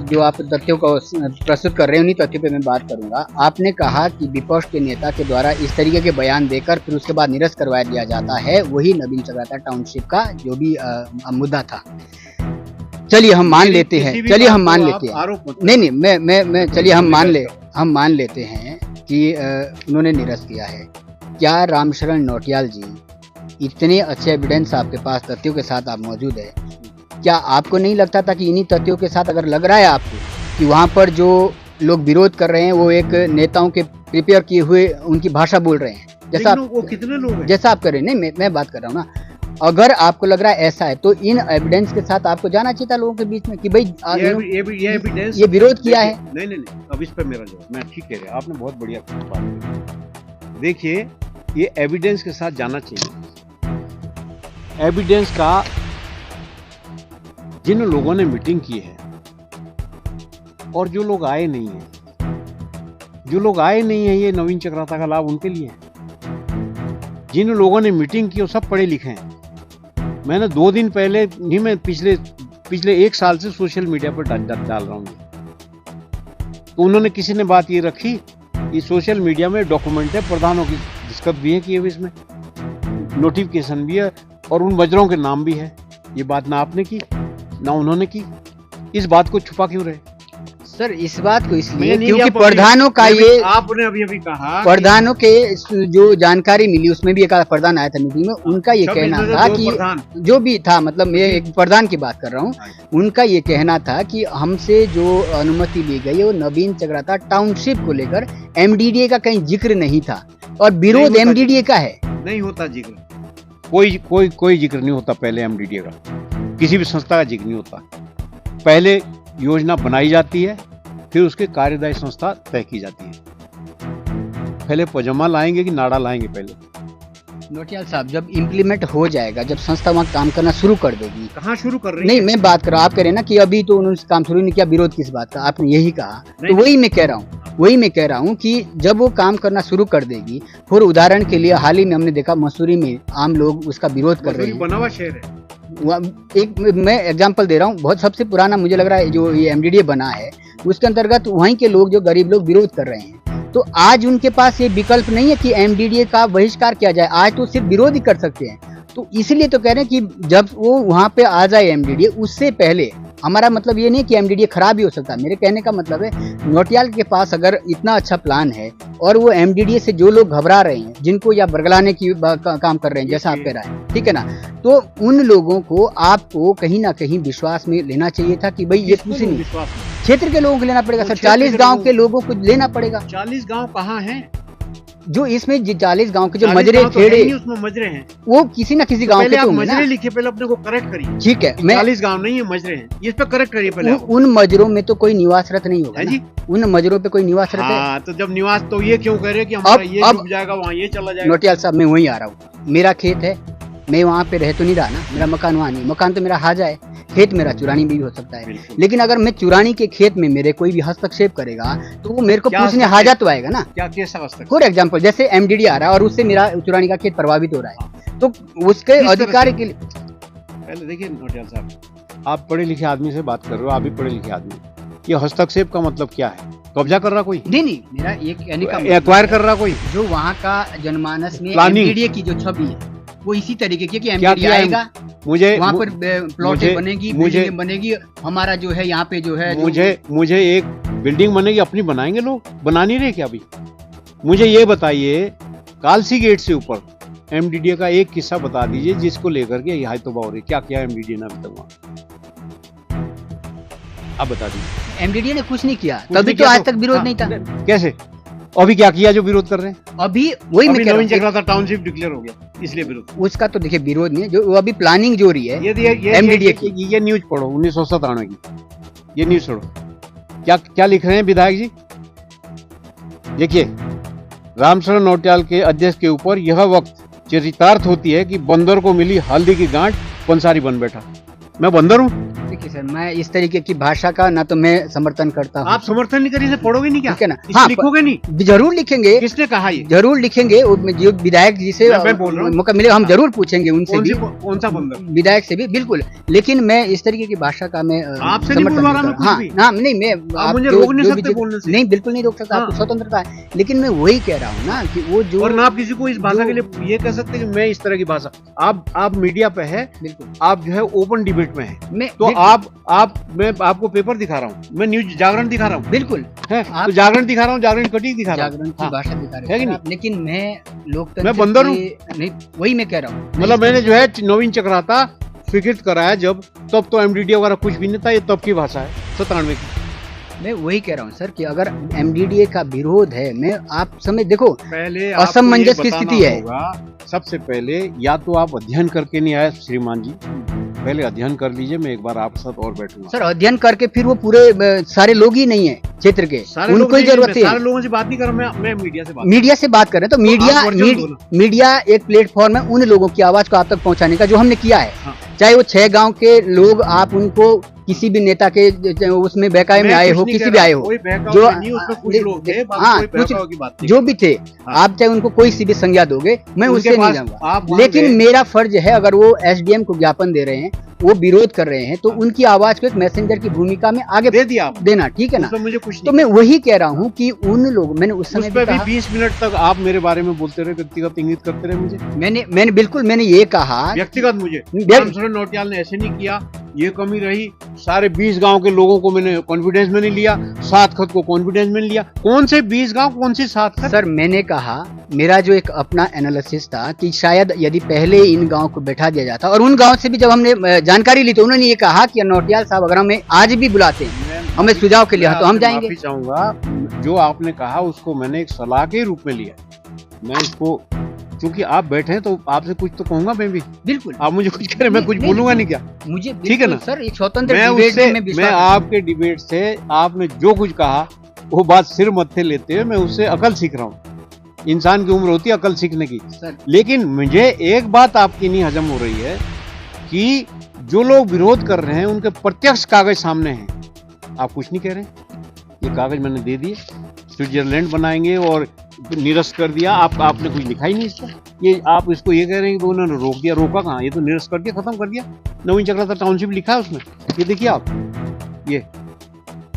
जो आप तथ्यों को प्रस्तुत कर रहे हैं उन्हीं तथ्यों पे मैं बात करूंगा। आपने कहा कि विपक्ष के नेता के द्वारा इस तरीके के बयान देकर फिर उसके बाद निरस्त करवा दिया जाता है, वही नवीन चक्राता टाउनशिप का जो भी मुद्दा था। चलिए हम मान लेते हैं, चलिए हम मान लेते हैं, नहीं मैं चलिए हम मान लेते हैं कि उन्होंने निरस्त किया है। क्या रामशरण नौटियाल जी, इतने अच्छे एविडेंस आपके पास तथ्यों के साथ आप मौजूद है, क्या आपको नहीं लगता था कि इन्हीं तथ्यों के साथ अगर लग रहा है आपको कि वहाँ पर जो लोग विरोध कर रहे हैं वो एक नेताओं के प्रिपेयर किए हुए उनकी भाषा बोल रहे हैं, जैसा वो कितने लोग हैं? जैसा आप कर रहे हैं? नहीं मैं बात कर रहा हूँ ना, अगर आपको लग रहा है ऐसा है तो इन एविडेंस के साथ आपको जाना चाहिए था लोगों के बीच में कि भाई ये विरोध किया है। नहीं, अब इस पर मेरा जवाब, मैं ठीक कह रहा, आपने बहुत बढ़िया बात। देखिए, ये एविडेंस के साथ जाना चाहिए। एविडेंस का जिन लोगों ने मीटिंग की है और जो लोग आए नहीं है, ये नवीन चक्राता का लाभ उनके लिए है। जिन लोगों ने मीटिंग की वो सब पढ़े लिखे हैं। मैंने 2 दिन पहले नहीं, मैं पिछले 1 साल से सोशल मीडिया पर डाल रहा हूँ। तो उन्होंने किसी ने बात ये रखी, ये सोशल मीडिया में डॉक्यूमेंट है, प्रधानों की दिक्कत भी है, किए हुए इसमें नोटिफिकेशन भी है और उन वजरों के नाम भी है। ये बात ना आपने की ना उन्होंने की। इस बात को छुपा क्यों रहे? सर इस बात को इसलिए क्योंकि प्रधानों का ये, आपने अभी कहा प्रधानों के जो जानकारी मिली उसमें भी एक प्रधान आया था मीटिंग में, उनका ये कहना था कि जो भी था, मतलब मैं एक प्रधान की बात कर रहा हूँ, उनका ये कहना था कि हमसे जो अनुमति ली गई है वो नवीन चक्राता टाउनशिप को लेकर एमडीडीए का कहीं जिक्र नहीं था और विरोध एमडीडीए का है। नहीं होता जिक्र, कोई जिक्र नहीं होता पहले एमडीडीए का, किसी भी संस्था का जिक्र नहीं होता। पहले योजना बनाई जाती है, फिर उसके कार्यदायी संस्था तय की जाती है। पहले पजामा लाएंगे कि नाड़ा लाएंगे पहले? नौटियाल साहब, जब इम्प्लीमेंट हो जाएगा, जब संस्था वहाँ काम करना शुरू कर देगी। कहाँ शुरू कर रही नहीं है? मैं बात कर रहा हूँ, आप कह रहे हैं ना कि अभी तो उन्होंने काम शुरू नहीं किया, विरोध किस बात का, आपने यही कहा। तो वही मैं कह रहा हूँ कि जब वो काम करना शुरू कर देगी, फिर उदाहरण के लिए हाल ही में हमने देखा मसूरी में आम लोग उसका विरोध कर रहे हैं। बना हुआ शहर है। एक मैं एग्जांपल दे रहा हूँ, बहुत सबसे पुराना मुझे लग रहा है जो ये एमडीडीए बना है, उसके अंतर्गत वहीं के लोग जो गरीब लोग विरोध कर रहे हैं। तो आज उनके पास ये विकल्प नहीं है कि एमडीडीए का बहिष्कार किया जाए, आज तो सिर्फ विरोध ही कर सकते हैं। तो इसलिए तो कह रहे हैं कि जब वो वहां पे आ जाए एमडीडीए, उससे पहले हमारा मतलब ये नहीं कि एमडीडीए खराब ही हो सकता है। मेरे कहने का मतलब है नौटियाल के पास अगर इतना अच्छा प्लान है और वो एमडीडीए से जो लोग घबरा रहे हैं, जिनको या बरगलाने की काम कर रहे हैं, जैसा आप कह रहे हैं, ठीक है ना, तो उन लोगों को आपको कहीं ना कहीं विश्वास में लेना चाहिए था कि भाई ये कुछ नहीं, क्षेत्र के लोगों को लेना पड़ेगा सर, 40 गांव के लोगों को लेना पड़ेगा। 40 गांव कहाँ हैं? जो इसमें 40 गांव के जो मजरे खेड़े, उसमें मजरे हैं, वो किसी ना किसी गांव के तो होंगे ना। मजरे लिखिए, पहले अपने को करेक्ट करिए। ठीक है, मैं 40 गांव नहीं है, मजरे हैं, इस पे करेक्ट करिए पहले। उन मजरों में तो कोई निवासरत नहीं होगा जी, उन मजरों पे कोई निवासरत है। हाँ, तो जब निवास, तो ये क्यों कह रहे हैं कि हमारा ये डूब जाएगा, वहाँ ये चला जाएगा? नौटियाल साहब, मैं वहीं आ रहा हूँ, मेरा खेत है, मैं वहाँ पे रह तो नहीं रहा ना, मेरा मकान वहाँ नहीं, मकान तो मेरा हाजा है, खेत मेरा चुरानी भी हो सकता है। लेकिन अगर मैं चुरानी के खेत में मेरे कोई भी हस्तक्षेप करेगा तो वो मेरे को पूछने हाजा तो आएगा ना। क्या कैसा हस्तक्षेप? फॉर एग्जाम्पल, जैसे एमडीडी आ रहा है और उससे मेरा चुरानी का खेत प्रभावित हो रहा है, तो उसके अधिकार के लिए पहले देखिए नौटियाल साहब, आप पढ़े लिखे आदमी से बात कर रहे हो, आप भी पढ़े लिखे आदमी, ये हस्तक्षेप का मतलब क्या है? कब्जा कर रहा कोई? नहीं, मेरा ये कहने का एक्वायर कर रहा कोई? जो वहाँ का जनमानस में एमडीडीए की जो छवि है वो इसी तरीके की, कि एमडीडीए आएगा, मुझे वहाँ पर प्लॉटें बनेगी, बिल्डिंग बनेगी, हमारा जो है यहाँ पे जो है मुझे एक बिल्डिंग बनेगी, अपनी बनाएंगे लोग, बना नहीं रहे क्या अभी? मुझे ये बताइए, कालसी गेट से ऊपर एमडीडीए का एक किस्सा बता दीजिए जिसको लेकर के यहाँ तोबा हो रही, क्या किया एमडीडीए ने अभी तक वहाँ? आप बता दीजिए। एमडीडीए ने कुछ नहीं किया, तभी तो आज तक विरोध नहीं था। कैसे? अभी क्या किया जो विरोध कर रहे हैं? अभी वही मैं कह रहा हूँ, टाउनशिप डिक्लेयर हो गया, इसलिए विरोध। उसका तो देखिए विरोध नहीं है, जो अभी प्लानिंग जो रही है एमडीडीए की। ये न्यूज पढ़ो 1997 की, ये न्यूज छोड़ो, क्या लिख रहे हैं विधायक जी? देखिए, रामशरण नौटियाल के अध्यक्ष के ऊपर यह वक्त चरितार्थ होती है कि बंदर को मिली हल्दी की गांठ, पंसारी बन बैठा। मैं बंदर हूँ? देखिए सर, मैं इस तरीके की भाषा का ना तो मैं समर्थन करता हूँ। आप समर्थन नहीं करिए, पढ़ोगे नहीं क्या? ठीक है ना? हाँ, लिखोगे नहीं? जरूर लिखेंगे। किसने कहा ये? जरूर लिखेंगे, जो विधायक जी से मौका मिले हम जरूर पूछेंगे उनसे भी, कौन सा बंदर, विधायक से भी, बिल्कुल। लेकिन मैं इस तरीके की भाषा का मैं आपसे नहीं बोल रहा, हाँ नहीं, मैं मुझे रोक नहीं सकते बोलने से। नहीं, बिल्कुल नहीं रोक सकता, आपको स्वतंत्रता है। लेकिन मैं वही कह रहा हूँ ना कि वो जो, और ना आप किसी को इस भाषा के लिए ये कह सकते कि मैं इस तरह की भाषा, आप मीडिया पे है, बिल्कुल, आप जो है ओपन डिबेट में है, तो आप मैं आपको पेपर दिखा रहा हूँ, मैं न्यूज जागरण दिखा रहा हूँ, बिल्कुल है, तो जागरण दिखा रहा हूँ, जागरण कटी दिखा रहा हूँ, जागरण की भाषा दिखा रहे हैं, लेकिन मैं लोकतंत्र, मैं बंदर हूँ? नहीं, वही मैं कह रहा हूँ। मतलब मैंने जो है नवीन चक्राता स्वीकृत कराया जब, तब तो एमडीडीए वगैरह कुछ भी नहीं था, ये तब की भाषा है 97 की। मैं वही कह रहा हूँ सर कि अगर एमडीडीए का विरोध है, मैं आप समझ देखो, पहले असमंजस की स्थिति है। सबसे पहले या तो आप अध्ययन करके नहीं आए श्रीमान जी, पहले अध्ययन कर लीजिए, मैं एक बार आपके साथ और बैठूंगा। सर अध्ययन करके फिर वो पूरे सारे लोग ही नहीं है क्षेत्र के, उनको ही जरूरत है। सारे लोगों से बात नहीं कर रहा मैं मीडिया से बात कर रहे हैं। तो मीडिया एक प्लेटफॉर्म है उन लोगों की आवाज को आप तक पहुंचाने का, जो हमने किया है। चाहे वो 6 गांव के लोग, आप उनको किसी भी नेता के उसमें बहकावे में आए हो, किसी भी आए हो, जो हाँ कुछ जो भी थे, आप चाहे उनको कोई सी भी संज्ञा दोगे, मैं उससे नहीं जाऊंगा। लेकिन मेरा फर्ज है, अगर वो एसडीएम को ज्ञापन दे रहे हैं, वो विरोध कर रहे हैं, तो उनकी आवाज को एक मैसेंजर की भूमिका में आगे दे दिया देना, ठीक है ना? मुझे कुछ तो मैं वही कह रहा हूँ कि उन लोग, मैंने उस समय भी 20 मिनट तक आप मेरे बारे में बोलते रहे, व्यक्तिगत इंगित करते रहे मुझे। मैंने बिल्कुल मैंने ये कहा व्यक्तिगत, मुझे रामशरण नौटियाल ने ऐसे नहीं किया, ये कमी रही। सारे 20 गांव के लोगों को मैंने कॉन्फिडेंस में नहीं लिया, 7 खत को कॉन्फिडेंस में लिया। कौन से 20 गांव, कौन सी 7 खत? सर मैंने कहा, मेरा जो एक अपना एनालिसिस था कि शायद यदि पहले इन गांव को बैठा दिया जाता, और उन गांव से भी जब हमने जानकारी ली तो उन्होंने ये कहा कि नौटियाल साहब अगर हमें आज भी बुलाते हैं, हमें सुझाव के लिए, तो हम जाएंगे। माफी चाहूंगा, जो आपने कहा उसको मैंने एक सलाह के रूप में लिया, मैं इसको चूंकि आप बैठे हैं तो आपसे कुछ तो कहूंगा मैं भी। बिल्कुल, आप मुझे कुछ कह रहे हैं, मैं कुछ बोलूंगा नहीं क्या? मुझे ठीक है ना सर, एक स्वतंत्र डिबेट में मैं आपके डिबेट से आपने जो कुछ कहा वो बात सिर मत्थे लेते हुए मैं उससे अकल सीख रहा हूँ। इंसान की उम्र होती है अकल सीखने की। लेकिन मुझे एक बात आपकी नहीं हजम हो रही है कि जो लोग विरोध कर रहे हैं उनके प्रत्यक्ष कागज सामने हैं, आप कुछ नहीं कह रहे। ये कागज मैंने दे दिए, स्विट्जरलैंड बनाएंगे और निरस्त कर दिया। आपने कुछ लिखा ही नहीं इसका। ये आप इसको ये कह रहे हैं कि उन्होंने रोक दिया, रोका कहाँ? ये तो निरस्त कर दिया, खत्म कर दिया। नवीन चक्राता टाउनशिप लिखा है उसमें, ये देखिए आप, ये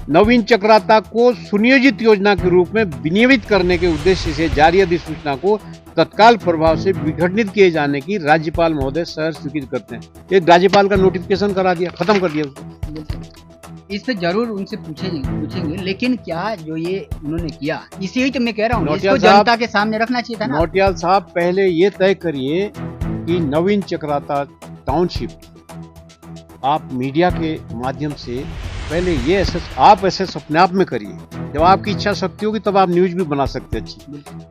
नवीन चक्राता को सुनियोजित योजना के रूप में विनियमित करने के उद्देश्य से जारी अधिसूचना को तत्काल प्रभाव से विघटनित किए जाने की राज्यपाल महोदय सहर्ष स्वीकृत करते हैं। ये राज्यपाल का नोटिफिकेशन करा दिया, खत्म कर दिया उसको। इस पे जरूर उनसे पूछेंगे, लेकिन क्या जो ये उन्होंने किया, इसी तो मैं कह रहा हूँ, इसको जनता के सामने रखना चाहिए था ना। नौटियाल साहब, पहले ये तय करिए कि नवीन चक्राता टाउनशिप आप मीडिया के माध्यम से पहले ये एसेस अपने आप में करिए। जब आपकी इच्छा शक्ति होगी तब आप न्यूज भी बना सकते हैं अच्छी,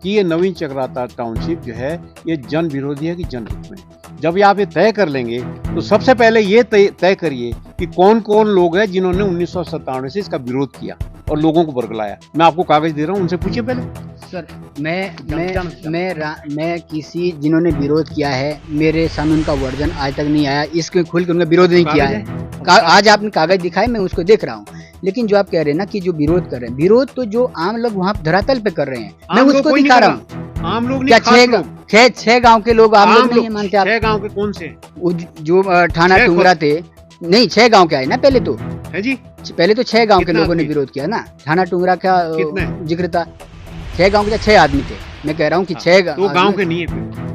कि ये नवीन चक्राता टाउनशिप जो है ये जन विरोधी है कि जन हित में। जब आप ये तय कर लेंगे तो सबसे पहले ये तय करिए कि कौन कौन लोग हैं जिन्होंने 1997 से इसका विरोध किया और लोगों को बरगलाया। मैं आपको कागज दे रहा हूँ, उनसे पूछिए पहले। सर, मैं किसी जिन्होंने विरोध किया है, मेरे सामने उनका वर्जन आज तक नहीं आया, इसके खुल के उनका विरोध नहीं किया है। आज आपने कागज दिखाए, मैं उसको देख रहा हूँ। लेकिन जो आप कह रहे हैं ना कि जो विरोध कर रहे हैं, विरोध तो जो आम लोग वहाँ धरातल पे कर रहे हैं, मैं उसको दिखा रहा हूँ। आम लोग क्या छह गांव के लोग आम लोग नहीं मानते? आप 6 गांव के कौन से? जो ठाना टुंगरा थे, नहीं 6 गांव के आए ना पहले तो है जी, पहले तो 6 गांव के लोगों ने विरोध किया ना। ठाना टुंगरा का जिक्र था, 6 गांव के 6 आदमी थे। मैं कह रहा हूँ कि 6 गांव के नहीं है,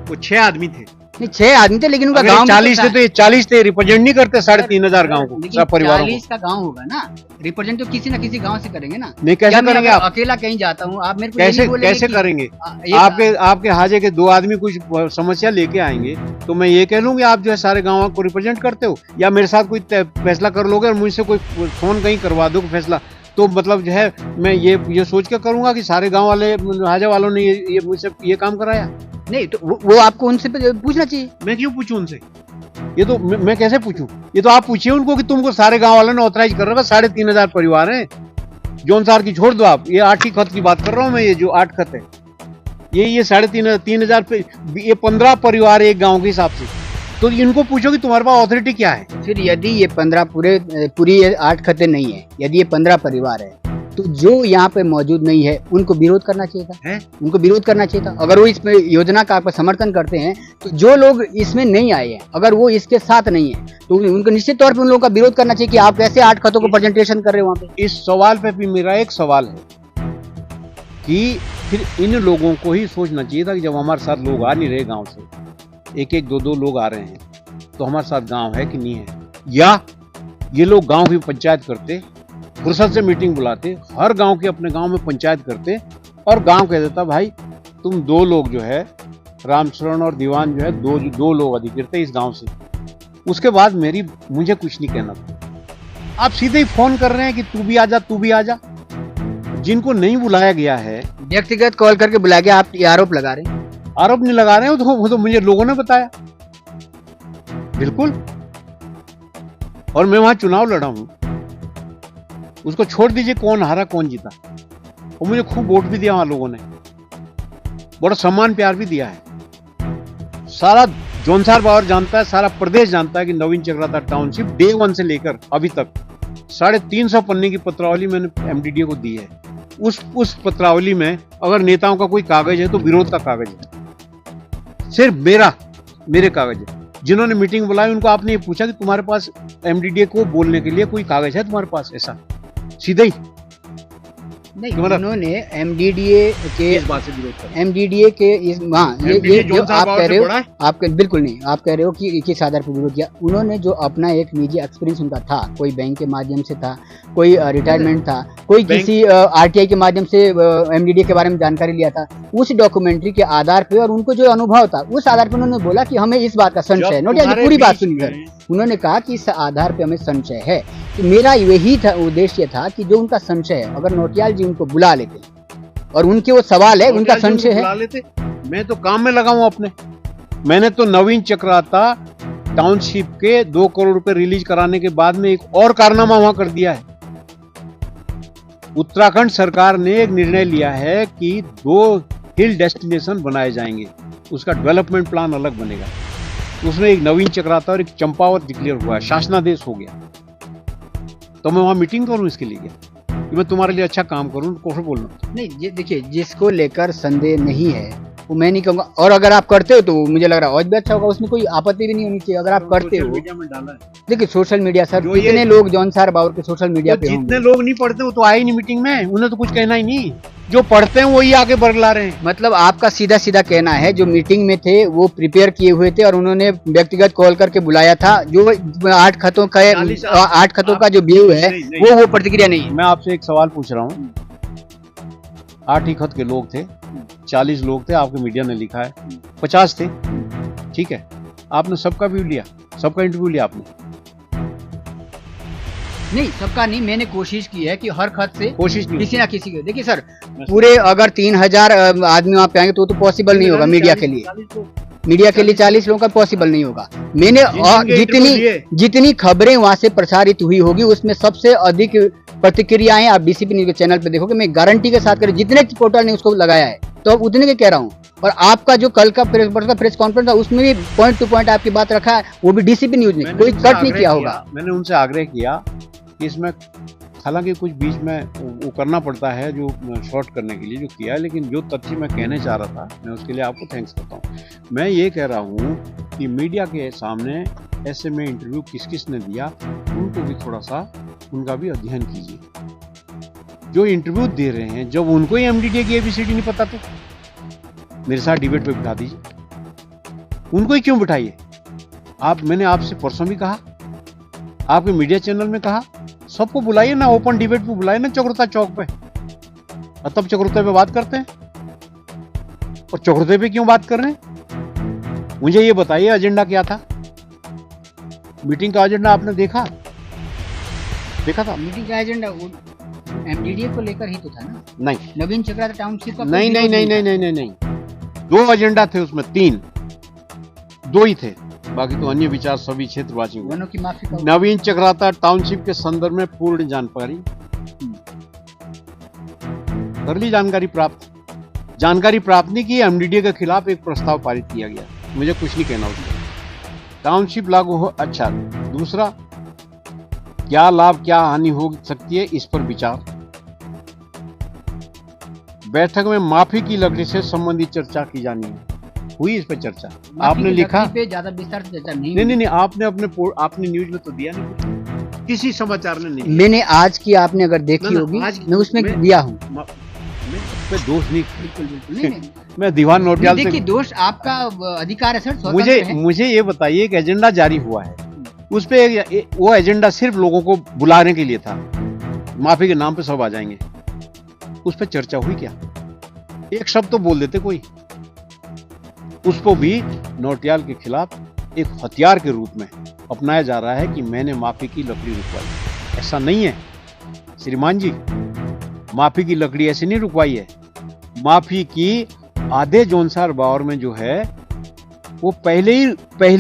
वो 6 आदमी थे। नहीं 6 आदमी थे, लेकिन उनका गांव 40 थे, तो ये 40 थे, रिप्रेजेंट नहीं करते 3500 गांव को, सब परिवारों को। 40 का गांव होगा ना, रिप्रेजेंट तो किसी ना किसी गांव से करेंगे ना। नहीं, कैसे करेंगे आप? अकेला कहीं जाता हूँ, आप मेरे को कैसे करेंगे? आपके हाजे के 2 आदमी कुछ समस्या लेके आएंगे तो मैं ये कह लूंगी आप जो है सारे गाँव को रिप्रेजेंट करते हो, या मेरे साथ कोई फैसला कर लोगे और मुझसे कोई फोन कहीं करवा दो फैसला, तो मतलब जो है मैं ये सोच के करूंगा कि सारे गांव वाले हाजे वालों ने ये मुझसे ये काम कराया। नहीं तो वो आपको उनसे पूछना चाहिए। मैं क्यों पूछूं उनसे? ये तो मैं कैसे पूछूं? ये तो आप पूछिए उनको कि तुमको सारे गांव वालों ने ऑथराइज कर रखा। 3500 परिवार हैं। जौनसार की छोड़ दो आप, ये 8 ही खत की बात कर रहा हूं मैं। ये जो 8 खत है, ये 3500 पे ये 15 परिवार एक गाँव के हिसाब से। तो इनको पूछो कि तुम्हारे पास ऑथोरिटी क्या है। फिर यदि ये 15 पूरी 8 खतें नहीं है, यदि ये 15 परिवार है, तो जो यहाँ पे मौजूद नहीं है उनको विरोध करना चाहिए था। उनको विरोध करना चाहिए था। अगर वो इस योजना का आपका समर्थन करते हैं, तो जो लोग इसमें नहीं आए हैं, अगर वो इसके साथ नहीं है, तो उनको निश्चित तौर पे उन लोगों का विरोध करना चाहिए कि आप कैसे 8 खतों को प्रेजेंटेशन कर रहे हो वहाँ पे। इस सवाल पे भी मेरा एक सवाल है कि फिर इन लोगों को ही सोचना चाहिए था कि जब हमारे साथ लोग आ नहीं रहे गाँव से, 1-1, 2-2 लोग आ रहे हैं, तो हमारे साथ गाँव है कि नहीं है, या ये लोग गाँव की पंचायत करते, फुर्सत से मीटिंग बुलाते, हर गांव के अपने गांव में पंचायत करते और गांव कह देता भाई तुम 2 लोग जो है, रामचरण और दीवान जो है, दो लोग अधिकृत है इस गांव से। उसके बाद मुझे कुछ नहीं कहना था। आप सीधे ही फोन कर रहे हैं कि तू भी आजा, तू भी आजा। जिनको नहीं बुलाया गया है, व्यक्तिगत कॉल करके बुला के आप ये आरोप लगा रहे हैं। आरोप नहीं लगा रहे हो, वो तो मुझे लोगों ने बताया। बिल्कुल। और मैं वहां चुनाव लड़ा हूं। उसको छोड़ दीजिए कौन हारा कौन जीता, और मुझे खूब वोट भी दिया वहां लोगों ने, बड़ा सम्मान प्यार भी दिया है। सारा जौनसार बावर जानता है, सारा प्रदेश जानता है कि नवीन चक्राता टाउनशिप डे 1 से लेकर अभी तक 350 पन्ने की पत्रावली मैंने एमडीडीए को दी है। उस पत्रावली में अगर नेताओं का कोई कागज है तो विरोध का कागज है, सिर्फ मेरे कागज है। जिन्होंने मीटिंग बुलाई उनको आपने ये पूछा कि तुम्हारे पास एमडीडीए को बोलने के लिए कोई कागज है तुम्हारे पास? ऐसा सीधा ही नहीं, उन्होंने एमडीडीए के इस बात से विरोध कर, एमडीडीए के इस ये जो आप कह रहे हो, आप बिल्कुल नहीं, आप कह रहे हो कि किस आधार पर विरोध किया। उन्होंने जो अपना एक निजी एक्सपीरियंस उनका था, कोई बैंक के माध्यम से था, कोई रिटायरमेंट था, कोई किसी आरटीआई के माध्यम से एमडीडीए के बारे में जानकारी लिया था, उस डॉक्यूमेंट्री के आधार पे और उनको जो अनुभव था उस आधार पर उन्होंने बोला कि हमें इस बात का संशय है। नोटिया पूरी बात सुनी सर, उन्होंने कहा कि इस आधार पे हमें संशय है। तो मेरा यही था उद्देश्य था कि जो उनका संशय है, अगर नौटियाल जी उनको बुला लेते और उनके वो सवाल है, उनका संशय है, मैं तो काम में लगा हूं अपने। मैंने तो नवीन चक्राता टाउनशिप के 2 करोड़ रुपए रिलीज कराने के बाद में एक और कारनामा वहां कर दिया है। उत्तराखंड सरकार ने एक निर्णय लिया है कि 2 हिल डेस्टिनेशन बनाए जाएंगे, उसका डेवलपमेंट प्लान अलग बनेगा। उसमें एक नवीन चक्राता और एक चंपावत डिक्लेयर हुआ है, शासनादेश हो गया। तो मैं वहां मीटिंग करूं इसके लिए क्या कि मैं तुम्हारे लिए अच्छा काम करूं? कौन बोलना? नहीं, देखिए, जिसको लेकर संदेह नहीं है वो मैं नहीं कहूँगा, और अगर आप करते हो तो मुझे लग रहा है और भी अच्छा होगा, उसमें कोई आपत्ति भी नहीं होनी चाहिए अगर आप करते हो। मीडिया में डाला है। देखिए, सोशल मीडिया सर, जो कितने लोग जॉन साहब बाबर के सोशल मीडिया पे होंगे। जितने लोग नहीं पढ़ते वो तो आए ही नहीं मीटिंग में, उन्हें तो कुछ कहना ही नहीं। जो पढ़ते हैं वही आगे बरगला रहे हैं। मतलब आपका सीधा सीधा कहना है जो मीटिंग में थे वो प्रिपेयर किए हुए थे और उन्होंने व्यक्तिगत कॉल करके बुलाया था, जो 8 खतों का जो व्यू है वो प्रतिक्रिया नहीं है। मैं आपसे एक सवाल पूछ रहा हूँ, 8 ही खत के लोग थे, 40 लोग थे, आपके मीडिया ने लिखा है 50 थे, ठीक है, आपने सबका व्यू लिया, सबका इंटरव्यू लिया आपने? नहीं, सबका नहीं, मैंने कोशिश की है कि हर खत से कोशिश नहीं किसी ना किसी के। देखिए सर, पूरे अगर 3000 आदमी वहाँ पे आएंगे तो पॉसिबल नहीं होगा मीडिया के लिए। मीडिया के लिए 40 लोगों का पॉसिबल नहीं होगा। मैंने जितनी खबरें वहां से प्रसारित हुई होगी उसमें सबसे अधिक प्रतिक्रियाएं आप डीसीपी न्यूज के चैनल पे देखोगे। मैं गारंटी के साथ करें, जितने पोर्टल ने उसको लगाया है तो अब उतने के कह रहा हूँ। और आपका जो कल का प्रेस कॉन्फ्रेंस था उसमें भी पॉइंट टू पॉइंट आपकी बात रखा है, वो भी डीसीपी न्यूज ने कोई कट नहीं किया होगा। मैंने उनसे आग्रह किया कि इसमें हालांकि कुछ बीच में वो करना पड़ता है जो शॉर्ट करने के लिए जो किया है, लेकिन जो तथ्य मैं कहने चाह रहा था मैं उसके लिए आपको थैंक्स करता हूँ। मैं ये कह रहा हूँ कि मीडिया के सामने ऐसे में इंटरव्यू किस किस ने दिया उनको भी थोड़ा सा उनका भी अध्ययन कीजिए। जो इंटरव्यू दे रहे हैं जब उनको ही एमडीडीए की एबीसीडी नहीं पता तो मेरे साथ डिबेट पे बिठा दीजिए, उनको ही क्यों बिठाइए? मैंने आपसे परसों भी कहा, आपके मीडिया चैनल में कहा, सबको बुलाइए ना, ओपन डिबेट पे बुलाइए ना चक्रुता चौक पे, और तब चक्रुता पे बात करते हैं। और चक्रुते पे क्यों बात कर रहे हैं? मुझे ये बताइए एजेंडा क्या था? मीटिंग का एजेंडा आपने देखा था? मीटिंग का एजेंडा एमडीडीए को लेकर ही तो था ना? नहीं, नवीन चक्राता टाउनशिप का नहीं, 2 एजेंडा थे उसमें, 3 2 ही थे, बाकी तो अन्य विचार सभी क्षेत्रवासी वनों की माफी का। नवीन चक्राता टाउनशिप के संदर्भ में पूर्ण जानकारी कर ली, जानकारी प्राप्त नहीं की। एमडीडीए के खिलाफ एक प्रस्ताव पारित किया गया, मुझे कुछ नहीं कहना उसमें। टाउनशिप लागू हो, अच्छा। दूसरा, क्या लाभ क्या हानि हो सकती है इस पर विचार। बैठक में माफी की लकड़ी से संबंधित चर्चा की जानी है, हुई इस पर चर्चा? आपने लिखा पे ज्यादा विस्तार से चर्चा नहीं, आपने न्यूज में तो दिया नहीं, किसी समाचार ने नहीं। मैंने आज की आपने अगर देखी होगी, मैं उसमें दिया हूँ। मैं दोष नहीं, मैं दीवान नोटियाल से। देखिए, दोष आपका अधिकार है सर। मुझे ये बताइए, एक एजेंडा जारी हुआ है, उस पे वो एजेंडा सिर्फ लोगों को बुलाने के लिए था, माफी के नाम पे सब आ जाएंगे, उस पे चर्चा हुई क्या? एक शब्द तो बोल देते कोई। उसको भी नौटियाल के खिलाफ एक हथियार के रूप में अपनाया जा रहा है कि मैंने माफी की लकड़ी रुकवाई। ऐसा नहीं है श्रीमान जी, माफी की लकड़ी ऐसे नहीं रुकवाई है। माफी की आधे जौनसार बावर में जो है वो पहले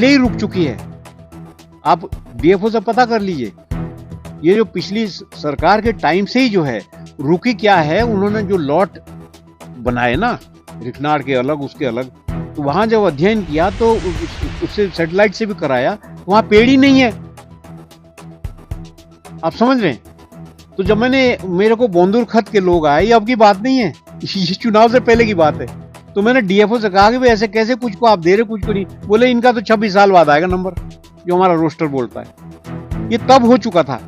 ही रुक चुकी है। आप डीएफओ से पता कर लीजिए, ये जो पिछली सरकार के टाइम से ही जो है रुकी क्या है। उन्होंने जो लॉट बनाए ना, रिकनाड़ के अलग उसके अलग, तो वहां जब अध्ययन किया तो उससे सैटेलाइट से भी कराया, वहां पेड़ ही नहीं है। आप समझ रहे हैं? तो जब मेरे को बोंदूर खत के लोग आए, ये अब की बात नहीं है, ये चुनाव से पहले की बात है, तो मैंने डीएफओ से कहा कि भाई ऐसे कैसे कुछ को आप दे रहे, कुछ को नहीं। बोले इनका तो 26 साल बाद आएगा नंबर, जो हमारा रोस्टर बोलता है। ये तब हो चुका था।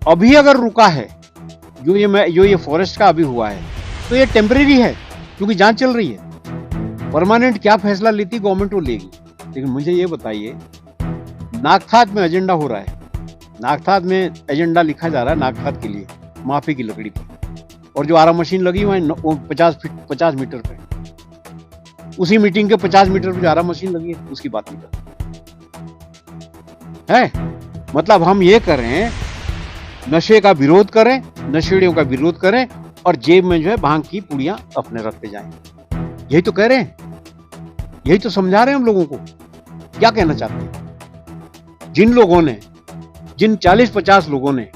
अभी अगर रुका है जो ये फॉरेस्ट का अभी हुआ है, तो ये टेम्परेरी है क्योंकि जांच चल रही है। परमानेंट क्या फैसला लेती गवर्नमेंट वो लेगी। लेकिन मुझे ये बताइए, नागथात में एजेंडा हो रहा है, नागथात में एजेंडा लिखा जा रहा है नागथात के लिए माफी की लकड़ी पे, और जो आरा मशीन लगी हुई है 50 मीटर पे, उसी मीटिंग के 50 मीटर पे जो आरा मशीन लगी है उसकी बात नहीं कर है। मतलब हम ये करें, नशे का विरोध करें, नशेड़ियों का विरोध करें, और जेब में जो है भांग की पुड़ियां अपने रखते जाएं, यही तो कह रहे हैं। यही तो समझा रहे हैं हम लोगों को। क्या कहना चाहते हैं? जिन लोगों ने, जिन 40-50 लोगों ने,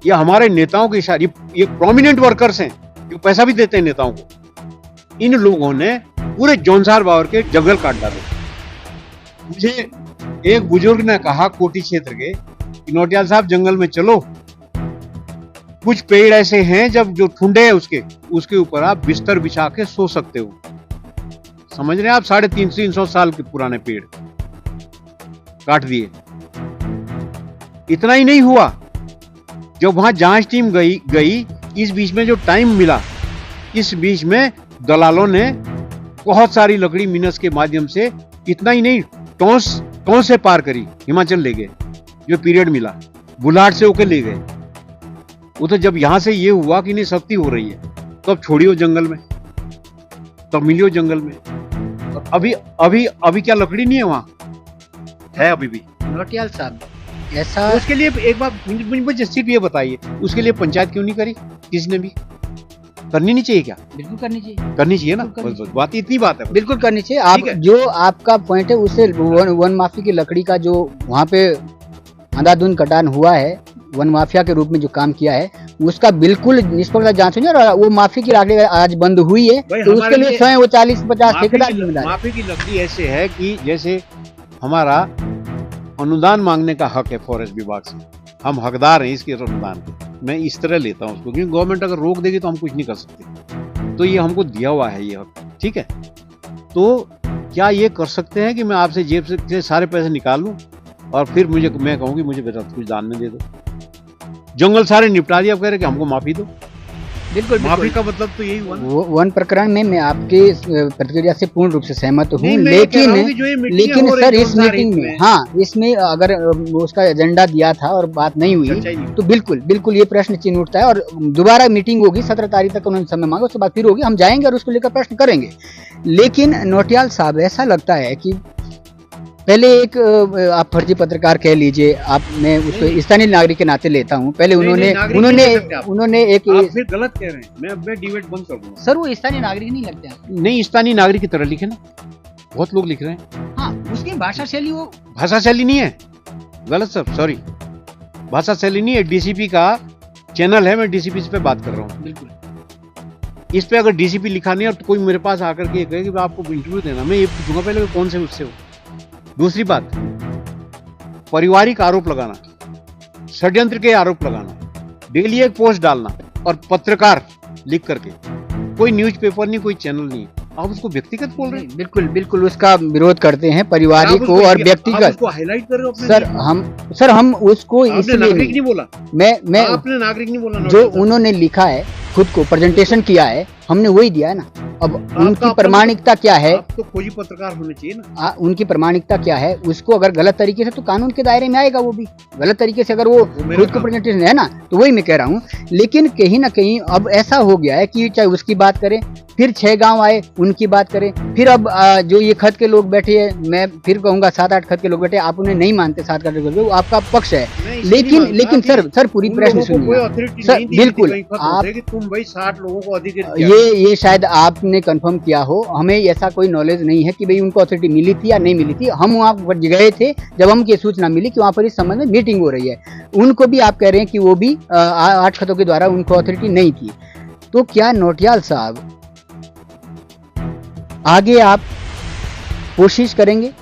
या हमारे नेताओं के इशारे, ये प्रोमिनेंट वर्कर्स हैं जो पैसा भी देते हैं नेताओं को, इन लोगों ने पूरे जौनसार बावर के जंगल काट डाले। मुझे एक बुजुर्ग ने कहा कोटी क्षेत्र के कि नौटियाल साहब जंगल में चलो, कुछ पेड़ ऐसे हैं जब जो ठुंडे है उसके ऊपर आप बिस्तर बिछा के सो सकते हो। समझ रहे हैं आप? 350 साल के पुराने पेड़ काट दिए। इतना ही नहीं हुआ, जब वहां जांच टीम गई इस बीच में जो टाइम मिला, इस बीच में दलालों ने बहुत सारी लकड़ी मिनस के माध्यम से, इतना ही नहीं, टोंस से पार करी, हिमाचल ले गए। जो पीरियड मिला बुलाट से होके ले गए। वो तो जब यहां से ये हुआ कि नहीं सख्ती हो रही है, तो अब छोड़ियो जंगल में, तब मिलियो जंगल में। अभी क्या लकड़ी नहीं है वहां? है अभी भी। नौटियाल साहब, ऐसा तो उसके लिए एक बात मुझे सिर्फ ये बताइए, उसके लिए पंचायत क्यों नहीं करी किसी ने भी? करनी नहीं चाहिए क्या? बिल्कुल करनी चाहिए, करनी चाहिए ना। बस बात इतनी बात है। बिल्कुल करनी चाहिए। आप जो आपका पॉइंट है उससे वन माफी की लकड़ी का जो वहाँ पे अंधाधुंध कटान हुआ है, वन माफिया के रूप में जो काम किया है, उसका बिल्कुल निष्पक्ष जांच होनी है। और वो माफी की लकड़ी आज बंद हुई है तो उसके लिए स्वयं वो 40-50 ठेकेदार जिम्मेदार। माफी की लकड़ी ऐसे है कि जैसे हमारा अनुदान मांगने का हक है फॉरेस्ट विभाग से, हम हकदार हैं इसके अनुदान के। मैं इस तरह लेता हूँ उसको, क्योंकि गवर्नमेंट अगर रोक देगी तो हम कुछ नहीं कर सकते। तो ये हमको दिया हुआ है ये हक, ठीक है। तो क्या ये कर सकते हैं कि मैं आपसे जेब से सारे पैसे निकाल लूं और फिर मैं कहूँ कि मुझे बेटा कुछ दान में दे दो? जंगल सारे निपटा दिया, कह रहे कि हमको माफी दो। बिल्कुल, माफी का मतलब तो यही हुआ। वन प्रकरण में मैं आपके प्रतिक्रिया से पूर्ण रूप से सहमत हूँ, लेकिन सर इस मीटिंग में, हाँ, इसमें अगर उसका एजेंडा दिया था और बात नहीं हुई तो बिल्कुल ये प्रश्न चिन्ह उठता है। और दोबारा मीटिंग होगी 17 तारीख तक, उन्होंने समय मांगा, उसके बाद फिर होगी, हम जाएंगे और उसको लेकर प्रश्न करेंगे। लेकिन नौटियाल साहब, ऐसा लगता है कि पहले एक आप फर्जी पत्रकार कह लीजिए, आप, मैं उसको स्थानीय नागरिक के नाते लेता हूँ। पहले उन्होंने एक, आप फिर गलत कह रहे हैं। मैं डिबेट बंद कर दूंगा। सर वो स्थानीय नागरिक नहीं लगते हैं। नहीं, स्थानीय नागरिक की तरह लिखे ना, बहुत लोग लिख रहे हैं। हाँ, उसकी भाषा शैली, वो भाषा शैली नहीं है, गलत सर, सॉरी, भाषा शैली नहीं है। डीसीपी का चैनल है, मैं डीसीपी पे बात कर रहा हूँ। बिल्कुल, इस पे अगर डीसीपी लिखा नहीं है तो कोई मेरे पास आकर के कहे कि आपको इंटरव्यू देना, मैं ये पूछूंगा पहले कौन से उससे हो। दूसरी बात, पारिवारिक आरोप लगाना, षड्यंत्र के आरोप लगाना, डेली एक पोस्ट डालना और पत्रकार लिख करके, कोई न्यूज़पेपर नहीं, कोई चैनल नहीं, आप उसको व्यक्तिगत बोल रहे हैं। बिल्कुल उसका विरोध करते हैं, पारिवारिक को और व्यक्तिगत। उसको हाईलाइट कर रहे हो सर हम उसको इसलिए नागरिक नहीं बोला, मैं आपने नागरिक नहीं बोला, जो उन्होंने लिखा है, खुद को प्रेजेंटेशन किया है, हमने वही दिया है ना। अब उनकी प्रमाणिकता क्या है? आप तो खोजी पत्रकार होने चाहिए ना। उनकी प्रमाणिकता क्या है? उसको अगर गलत तरीके से, तो कानून के दायरे में आएगा वो भी। गलत तरीके से अगर वो खुद को प्रेजेंटेशन है ना, तो वही मैं कह रहा हूँ। लेकिन कहीं ना कहीं अब ऐसा हो गया है कि चाहे उसकी बात करें, फिर 6 गांव आए उनकी बात करें, फिर अब जो ये खत के लोग बैठे हैं, मैं फिर कहूंगा 7-8 खत के लोग बैठे, आप उन्हें नहीं मानते, 7 खत के लोग, वो आपका पक्ष है। लेकिन सर पूरी प्रश्न सुनिए सर, बिल्कुल आप, तुम भाई 60 लोगों को अधिकृत, ये शायद आपने कंफर्म किया हो, हमें ऐसा कोई नॉलेज नहीं है कि भाई उनको अथॉरिटी मिली थी या नहीं मिली थी। हम वहाँ पर गए थे जब हमको सूचना मिली कि वहाँ पर इस संबंध में मीटिंग हो रही है। उनको भी आप कह रहे हैं कि वो भी 8 खतों के द्वारा उनको अथॉरिटी नहीं थी। तो क्या नौटियाल साहब आगे आप कोशिश करेंगे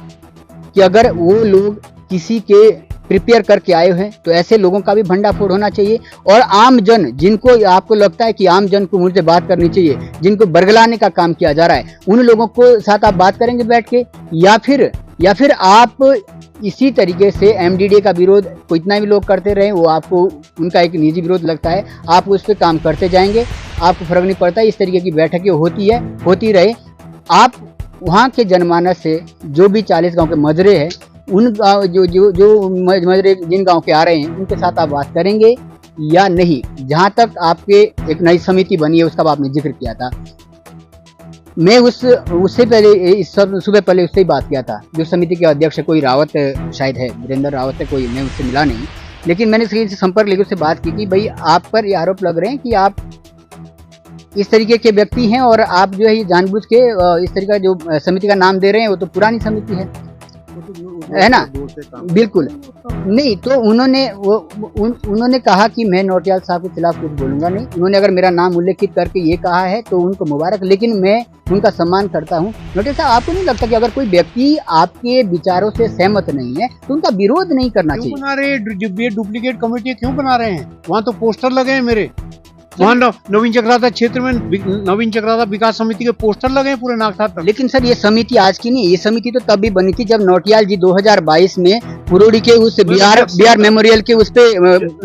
कि अगर वो लोग किसी के प्रिपेयर करके आए हैं तो ऐसे लोगों का भी भंडाफोड़ होना चाहिए, और आम जन, जिनको आपको लगता है कि आम जन को मुझसे बात करनी चाहिए, जिनको बरगलाने का काम किया जा रहा है, उन लोगों को साथ आप बात करेंगे बैठ के, या फिर आप इसी तरीके से एमडीडीए का विरोध को इतना भी लोग करते रहे, वो आपको उनका एक निजी विरोध लगता है, आप उस पर काम करते जाएंगे, आपको फर्क नहीं पड़ता। इस तरीके की बैठकें होती रहे। आप वहाँ के जनमानस से जो भी 40 गांव के मजरे हैं, उन जो मजरे जिन गांव के आ रहे हैं, उनके साथ आप बात करेंगे या नहीं? जहां तक आपके एक नई समिति बनी है उसका आपने जिक्र किया था, मैं उससे पहले सुबह पहले उससे ही बात किया था, जो समिति के अध्यक्ष है, कोई रावत शायद है, वीरेंद्र रावत है कोई, मैं उससे मिला नहीं, लेकिन मैंने से संपर्क लेकर उससे बात की कि भाई आप पर ये आरोप लग रहे हैं कि आप इस तरीके के व्यक्ति हैं और आप जो है ये जानबूझ के इस तरीके का जो समिति का नाम दे रहे हैं वो तो पुरानी समिति है ना? बिल्कुल नहीं। तो उन्होंने कहा कि मैं नौटियाल साहब के खिलाफ कुछ बोलूंगा नहीं। उन्होंने अगर मेरा नाम उल्लेखित करके ये कहा है तो उनको मुबारक, लेकिन मैं उनका सम्मान करता हूँ। नौटियाल साहब, आपको नहीं लगता कि अगर कोई व्यक्ति आपके विचारों से सहमत नहीं है तो उनका विरोध नहीं करना चाहिए? बना रहे ये डुप्लीकेट कमेटी क्यों बना रहे हैं? वहाँ तो पोस्टर लगे हैं मेरे, वहाँ नवीन चक्राता क्षेत्र में नवीन चक्राता विकास समिति के पोस्टर लगे हैं पूरे नागसार तक। लेकिन सर ये समिति आज की नहीं है, ये समिति तो तब भी बनी थी जब नौटियाल जी 2022 में पुरोड़ी के उस बीआर मेमोरियल के उस पे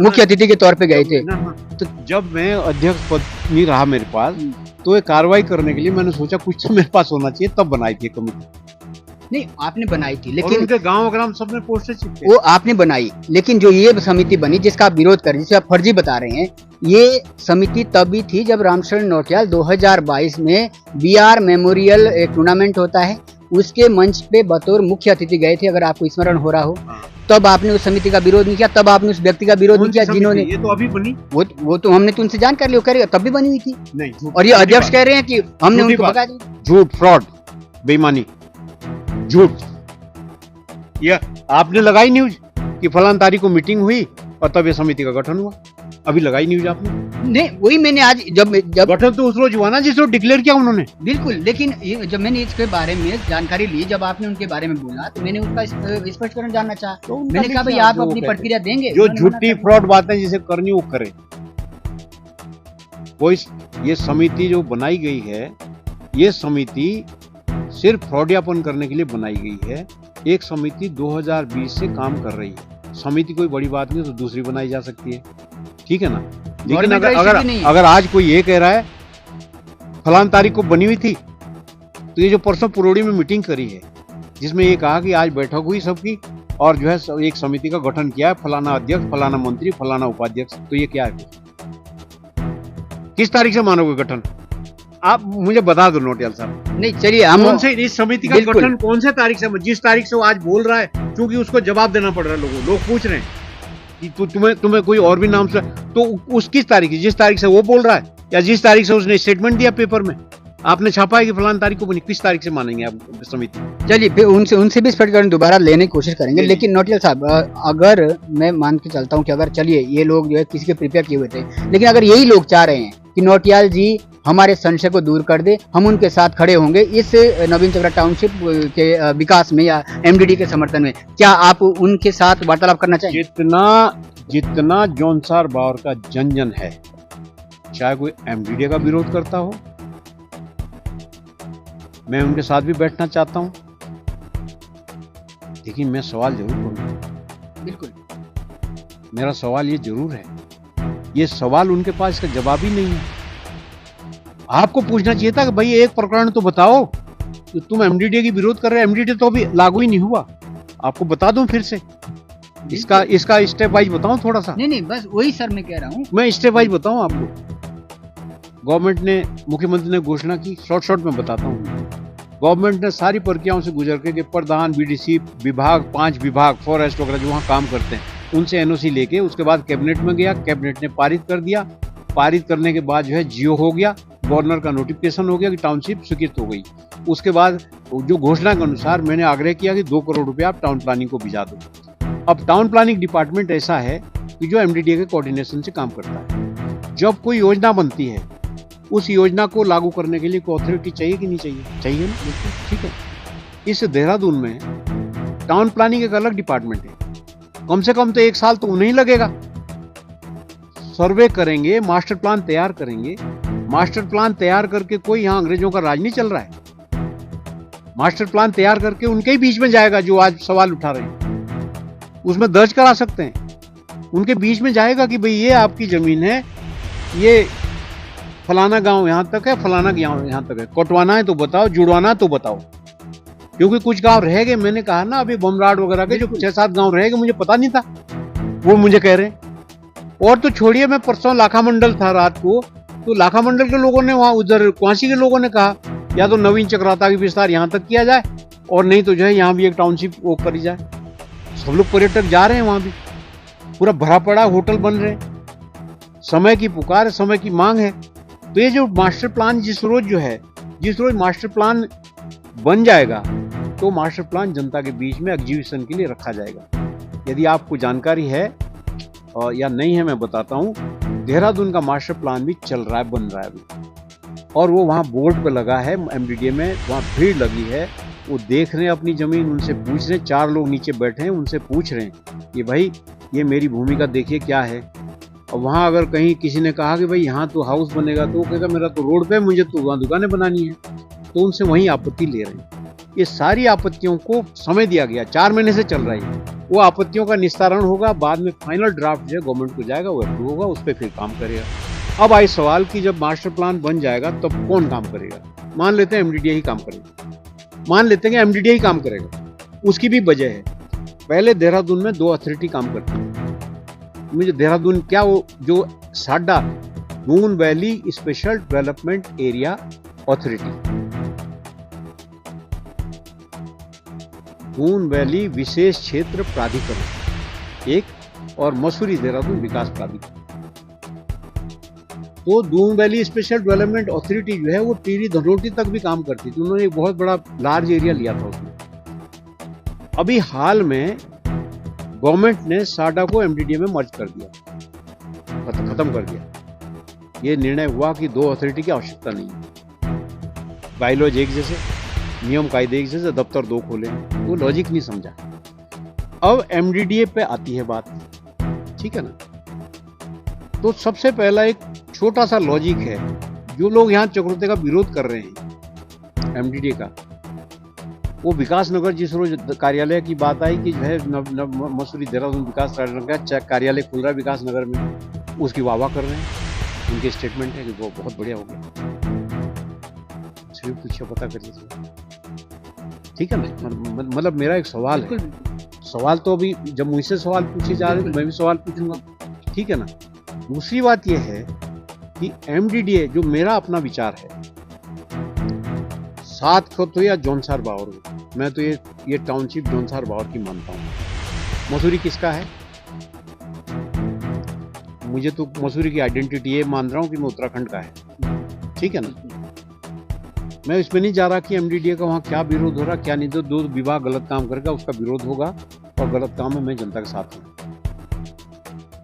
मुख्य अतिथि के तौर पे गए थे। तो जब मैं अध्यक्ष पद नहीं रहा मेरे पास, तो ये कार्रवाई करने के लिए मैंने सोचा कुछ तो मेरे पास होना चाहिए, तब बनाई थी कमेटी। नहीं, आपने बनाई थी, लेकिन और उनके गांव ग्राम सब में पोस्टर चिपके। वो आपने बनाई, लेकिन जो ये समिति बनी जिसका आप विरोध कर, जिसे आप फर्जी बता रहे हैं, ये समिति तभी थी जब रामशरण नौटियाल 2022 में बीआर मेमोरियल एक टूर्नामेंट होता है, उसके मंच पे बतौर मुख्य अतिथि गए थे, अगर आपको स्मरण हो रहा हो। तब आपने उस समिति का विरोध नहीं किया, तब आपने उस व्यक्ति का विरोध नहीं किया जिन्होंने, ये तो अभी बनी, वो तो हमने तो उनसे जानकारी ली, कह तब भी बनी हुई थी। नहीं, और ये अध्यक्ष कह रहे हैं कि हमने उनको भगा दिया। झूठ, फ्रॉड, बेईमानी, झूठ। ये आपने लगाई न्यूज कि फलान तारीख को मीटिंग हुई और तब ये समिति का गठन हुआ, अभी लगाई न्यूज आपने? नहीं, वही मैंने आज जब गठन तो उस रोज हुआ ना जिस रोज डिक्लेयर किया उन्होंने। बिल्कुल, लेकिन जब मैंने इसके बारे में जानकारी ली, जब आपने उनके बारे में बोला तो मैंने उसका स्पष्टीकरण जानना चाहा। तो मैंने कहा भाई आप अपनी प्रतिक्रिया देंगे। जो झूठी फ्रॉड बातें जिसे करनी वो करे। वो ये समिति जो बनाई गई है, ये समिति सिर्फ फ्रॉडियापन करने के लिए बनाई गई है। एक समिति 2020 से काम कर रही है, समिति कोई बड़ी बात नहीं, तो दूसरी बनाई जा सकती है, ठीक है ना? लेकिन अगर आज कोई ये कह रहा है फलान तारीख को बनी हुई थी, तो ये जो परसों पुरोड़ी में मीटिंग करी है जिसमें ये कहा कि आज बैठक हुई सबकी और जो है एक समिति का गठन किया है, फलाना अध्यक्ष, फलाना मंत्री, फलाना उपाध्यक्ष, तो ये क्या है? किस तारीख से मानोगे गठन? आप मुझे बता दो नौटियाल साहब। नहीं, चलिए हम कौन से इस समिति का गठन कौन से तारीख से, जिस तारीख से वो आज बोल रहा है, क्योंकि उसको जवाब देना पड़ रहा है, लोग पूछ रहे हैं कि तुम्हें कोई और भी नाम से, तो उस किस तारीख, जिस तारीख से वो बोल रहा है या जिस तारीख से उसने स्टेटमेंट दिया पेपर में, आपने छापा है कि फलान तारीख को बनी, किस तारीख से मानेंगे आप समिति? चलिए फिर उनसे भी स्पष्टीकरण दोबारा लेने की कोशिश करेंगे। लेकिन नौटियाल साहब, अगर मैं मान के चलता हूँ कि अगर चलिए ये लोग जो है किसी के प्रिपेयर किए हुए थे, लेकिन अगर यही लोग चाह रहे हैं कि नौटियाल जी हमारे संशय को दूर कर दे, हम उनके साथ खड़े होंगे इस नवीन चक्रा टाउनशिप के विकास में या एमडीडी के समर्थन में, क्या आप उनके साथ वार्तालाप करना चाहिए? जितना जौनसार बावर का जन है, चाहे कोई एमडीडी का विरोध करता हो, मैं उनके साथ भी बैठना चाहता हूं, लेकिन मैं सवाल जरूर करूंगा। बिल्कुल, मेरा सवाल ये जरूर है, ये सवाल उनके पास इसका जवाब ही नहीं है। आपको पूछना चाहिए था कि भाई एक प्रकरण तो बताओ, तो तुम एमडीडी की विरोध कर रहे हो, एमडीडी तो अभी लागू ही नहीं हुआ। आपको बता दूं फिर से, इसका स्टेप वाइज बताऊं थोड़ा सा? नहीं, बस वही सर मैं कह रहा हूं, मैं स्टेप वाइज बताऊं आपको। गवर्नमेंट ने, मुख्यमंत्री ने घोषणा की, शॉर्ट में बताता हूँ। गवर्नमेंट ने सारी प्रक्रियाओं से गुजर के प्रधान, बीडीसी विभाग, 5 विभाग, फॉरेस्ट वगैरह जो वहाँ काम करते हैं, उनसे एनओसी लेके उसके बाद कैबिनेट में गया, कैबिनेट ने पारित कर दिया। पारित करने के बाद जो है जियो हो गया, गवर्नर का नोटिफिकेशन हो गया कि टाउनशिप स्वीकृत हो गई। उसके बाद जो घोषणा के अनुसार मैंने आग्रह किया कि 2 करोड़ रुपया आप टाउन प्लानिंग को भिजा दो। अब टाउन प्लानिंग डिपार्टमेंट ऐसा है कि जो एमडीडीए के कोऑर्डिनेशन से काम करता है। जब कोई योजना बनती है, उस योजना को लागू करने के लिए कोई अथॉरिटी चाहिए कि नहीं चाहिए? चाहिए ना, ठीक है। इस देहरादून में टाउन प्लानिंग एक अलग डिपार्टमेंट है, कम से कम तो 1 साल तो उन्हें ही लगेगा। सर्वे करेंगे, मास्टर प्लान तैयार करेंगे। मास्टर प्लान तैयार करके कोई यहाँ अंग्रेजों का राज नहीं चल रहा है। मास्टर प्लान तैयार करके उनके ही बीच में जाएगा जो आज सवाल उठा रहे हैं, उसमें दर्ज करा सकते हैं। उनके बीच में जाएगा कि भाई ये आपकी जमीन है, ये फलाना गांव यहाँ तक है, फलाना गांव यहाँ तक है, कटवाना है तो बताओ, जुड़वाना तो बताओ। क्योंकि कुछ गांव रह गए, मैंने कहा ना अभी बमराड वगैरह के जो 6-7 गांव रह गए, मुझे पता नहीं था, वो मुझे कह रहे हैं। और तो छोड़िए, मैं परसों लाखा मंडल था रात को, तो लाखा मंडल के लोगों ने, वहां उधर कुआंसी के लोगों ने कहा या तो नवीन चक्राता की विस्तार यहाँ तक किया जाए और नहीं तो जो है यहाँ भी एक टाउनशिप वो करी जाए। सब लोग पर्यटक जा रहे हैं वहां भी, पूरा भरा पड़ा होटल बन रहे हैं। समय की पुकार है, समय की मांग है, तो ये जो मास्टर प्लान जिस रोज मास्टर प्लान बन जाएगा तो मास्टर प्लान जनता के बीच में एग्जीबिशन के लिए रखा जाएगा। यदि आपको जानकारी है और या नहीं है, मैं बताता हूँ। देहरादून का मास्टर प्लान भी चल रहा है, बन रहा है अभी, और वो वहाँ बोर्ड पे लगा है एमडीडीए में, वहाँ भीड़ लगी है, वो देख रहे हैं अपनी जमीन, उनसे पूछ रहे हैं। 4 लोग नीचे बैठे हैं, उनसे पूछ रहे हैं कि भाई ये मेरी भूमि का देखिए क्या है। और वहाँ अगर कहीं किसी ने कहा कि भाई यहाँ तो हाउस बनेगा, तो वो कहेगा मेरा तो रोड पे, मुझे तो वहाँ दुकानें बनानी है, तो उनसे वहीं आपत्ति ले रहे हैं। ये सारी आपत्तियों को समय दिया गया, 4 महीने से चल रही है। वो आपत्तियों का निस्तारण होगा, बाद में फाइनल ड्राफ्ट जो है गवर्नमेंट को जाएगा, वो अप्रूव होगा, उस पर फिर काम करेगा। अब आई सवाल कि जब मास्टर प्लान बन जाएगा तब कौन काम करेगा? मान लेते हैं एमडीडीए ही काम करेगा, मान लेते हैं कि एमडीडीए ही काम करेगा। उसकी भी वजह है, पहले देहरादून में 2 अथॉरिटी काम करती है। मुझे देहरादून क्या, वो जो साडा Noon valley special development area authority, Noon valley विशेष क्षेत्र प्राधिकरण एक, और मसूरी देहरादून विकास प्राधिकरण। तो Noon valley special development authority जो है वो टिहरी धनोटी तक भी काम करती थी। उन्होंने एक बहुत बड़ा लार्ज एरिया लिया था उसमें। अभी हाल में गवर्नमेंट ने साडा को एमडीडीए में मर्ज कर दिया, खत्म कर दिया। ये निर्णय हुआ कि 2 अथॉरिटी की आवश्यकता नहीं है। बायोलॉजी एक जैसे, नियम कायदे एक जैसे, दफ्तर 2 खोले, वो लॉजिक नहीं समझा। अब एमडीडीए पे आती है बात, ठीक है ना। तो सबसे पहला एक छोटा सा लॉजिक है, जो लोग यहाँ चक्रोते का विरोध कर रहे हैं एमडीडीए का, वो विकास नगर जिस रोज कार्यालय की बात आई कि जो है मसूरी देहरादून विकास कार्यालय खुल रहा है विकास नगर में, उसकी वाहवाह कर रहे हैं। उनके स्टेटमेंट है कि वो बहुत बढ़िया हो गया, सिर्फ पूछिए, पता कर लीजिए, ठीक है ना। मतलब मेरा एक सवाल है, सवाल तो अभी जब मुझसे सवाल पूछे जा रहे हैं तो मैं भी सवाल पूछूंगा, ठीक है ना। दूसरी बात यह है कि एमडीडीए, जो मेरा अपना विचार है, 7 खत हो या जौनसार बावर हो, मैं तो ये टाउनशिप जौनसार बावर की मानता हूँ। मसूरी किसका है? मुझे तो मसूरी की आइडेंटिटी ये मान रहा हूँ कि मैं उत्तराखंड का है, ठीक है ना। मैं इसमें नहीं जा रहा कि एमडीडीए का वहाँ क्या विरोध हो रहा, क्या नहीं। तो 2 विभाग गलत काम करेगा, उसका विरोध होगा, और गलत काम में मैं जनता के साथ हूँ।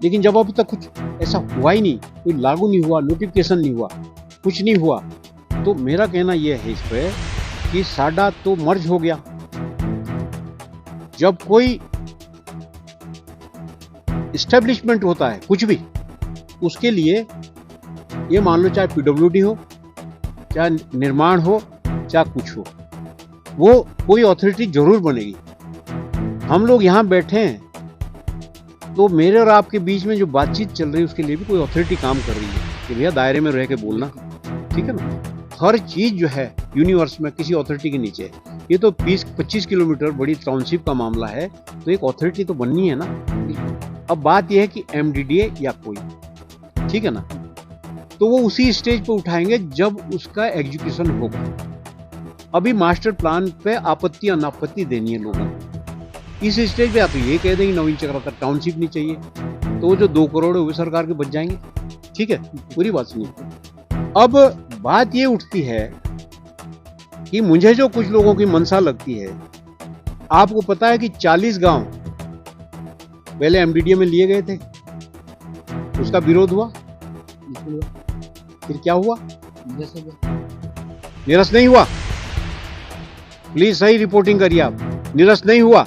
लेकिन जब अभी तक कुछ ऐसा हुआ ही नहीं, कोई लागू नहीं हुआ, नोटिफिकेशन नहीं हुआ, कुछ नहीं हुआ, तो मेरा कहना यह है इस पे कि साडा तो मर्ज हो गया। जब कोई एस्टेब्लिशमेंट होता है कुछ भी, उसके लिए ये मान लो चाहे पीडब्ल्यूडी हो, चाहे निर्माण हो, चाहे कुछ हो, वो कोई अथॉरिटी जरूर बनेगी। हम लोग यहाँ बैठे हैं तो मेरे और आपके बीच में जो बातचीत चल रही है उसके लिए भी कोई अथॉरिटी काम कर रही है कि भैया दायरे में रह के बोलना, ठीक है ना। हर चीज जो है यूनिवर्स में किसी अथॉरिटी के नीचे है। ये तो 20-25 किलोमीटर बड़ी टाउनशिप का मामला है, तो एक अथॉरिटी तो बननी है ना। अब बात यह है कि एमडीडीए या कोई, ठीक है ना, तो वो उसी स्टेज पे उठाएंगे जब उसका एग्जीक्यूशन होगा। अभी मास्टर प्लान पे आपत्ति अनापत्ति देनी है लोगों को। इस स्टेज पे या तो ये कह देंगे नवीन चक्राता टाउनशिप नहीं चाहिए, तो वो जो 2 करोड़ है वो सरकार के बच जाएंगे, ठीक है, पूरी बात सुनिए। अब बात ये उठती है कि मुझे जो कुछ लोगों की मनसा लगती है, आपको पता है कि 40 गांव पहले एमडीडीए में लिए गए थे, उसका विरोध हुआ, फिर क्या हुआ? निरस्त नहीं हुआ। प्लीज सही रिपोर्टिंग करिए आप। निरस्त नहीं हुआ,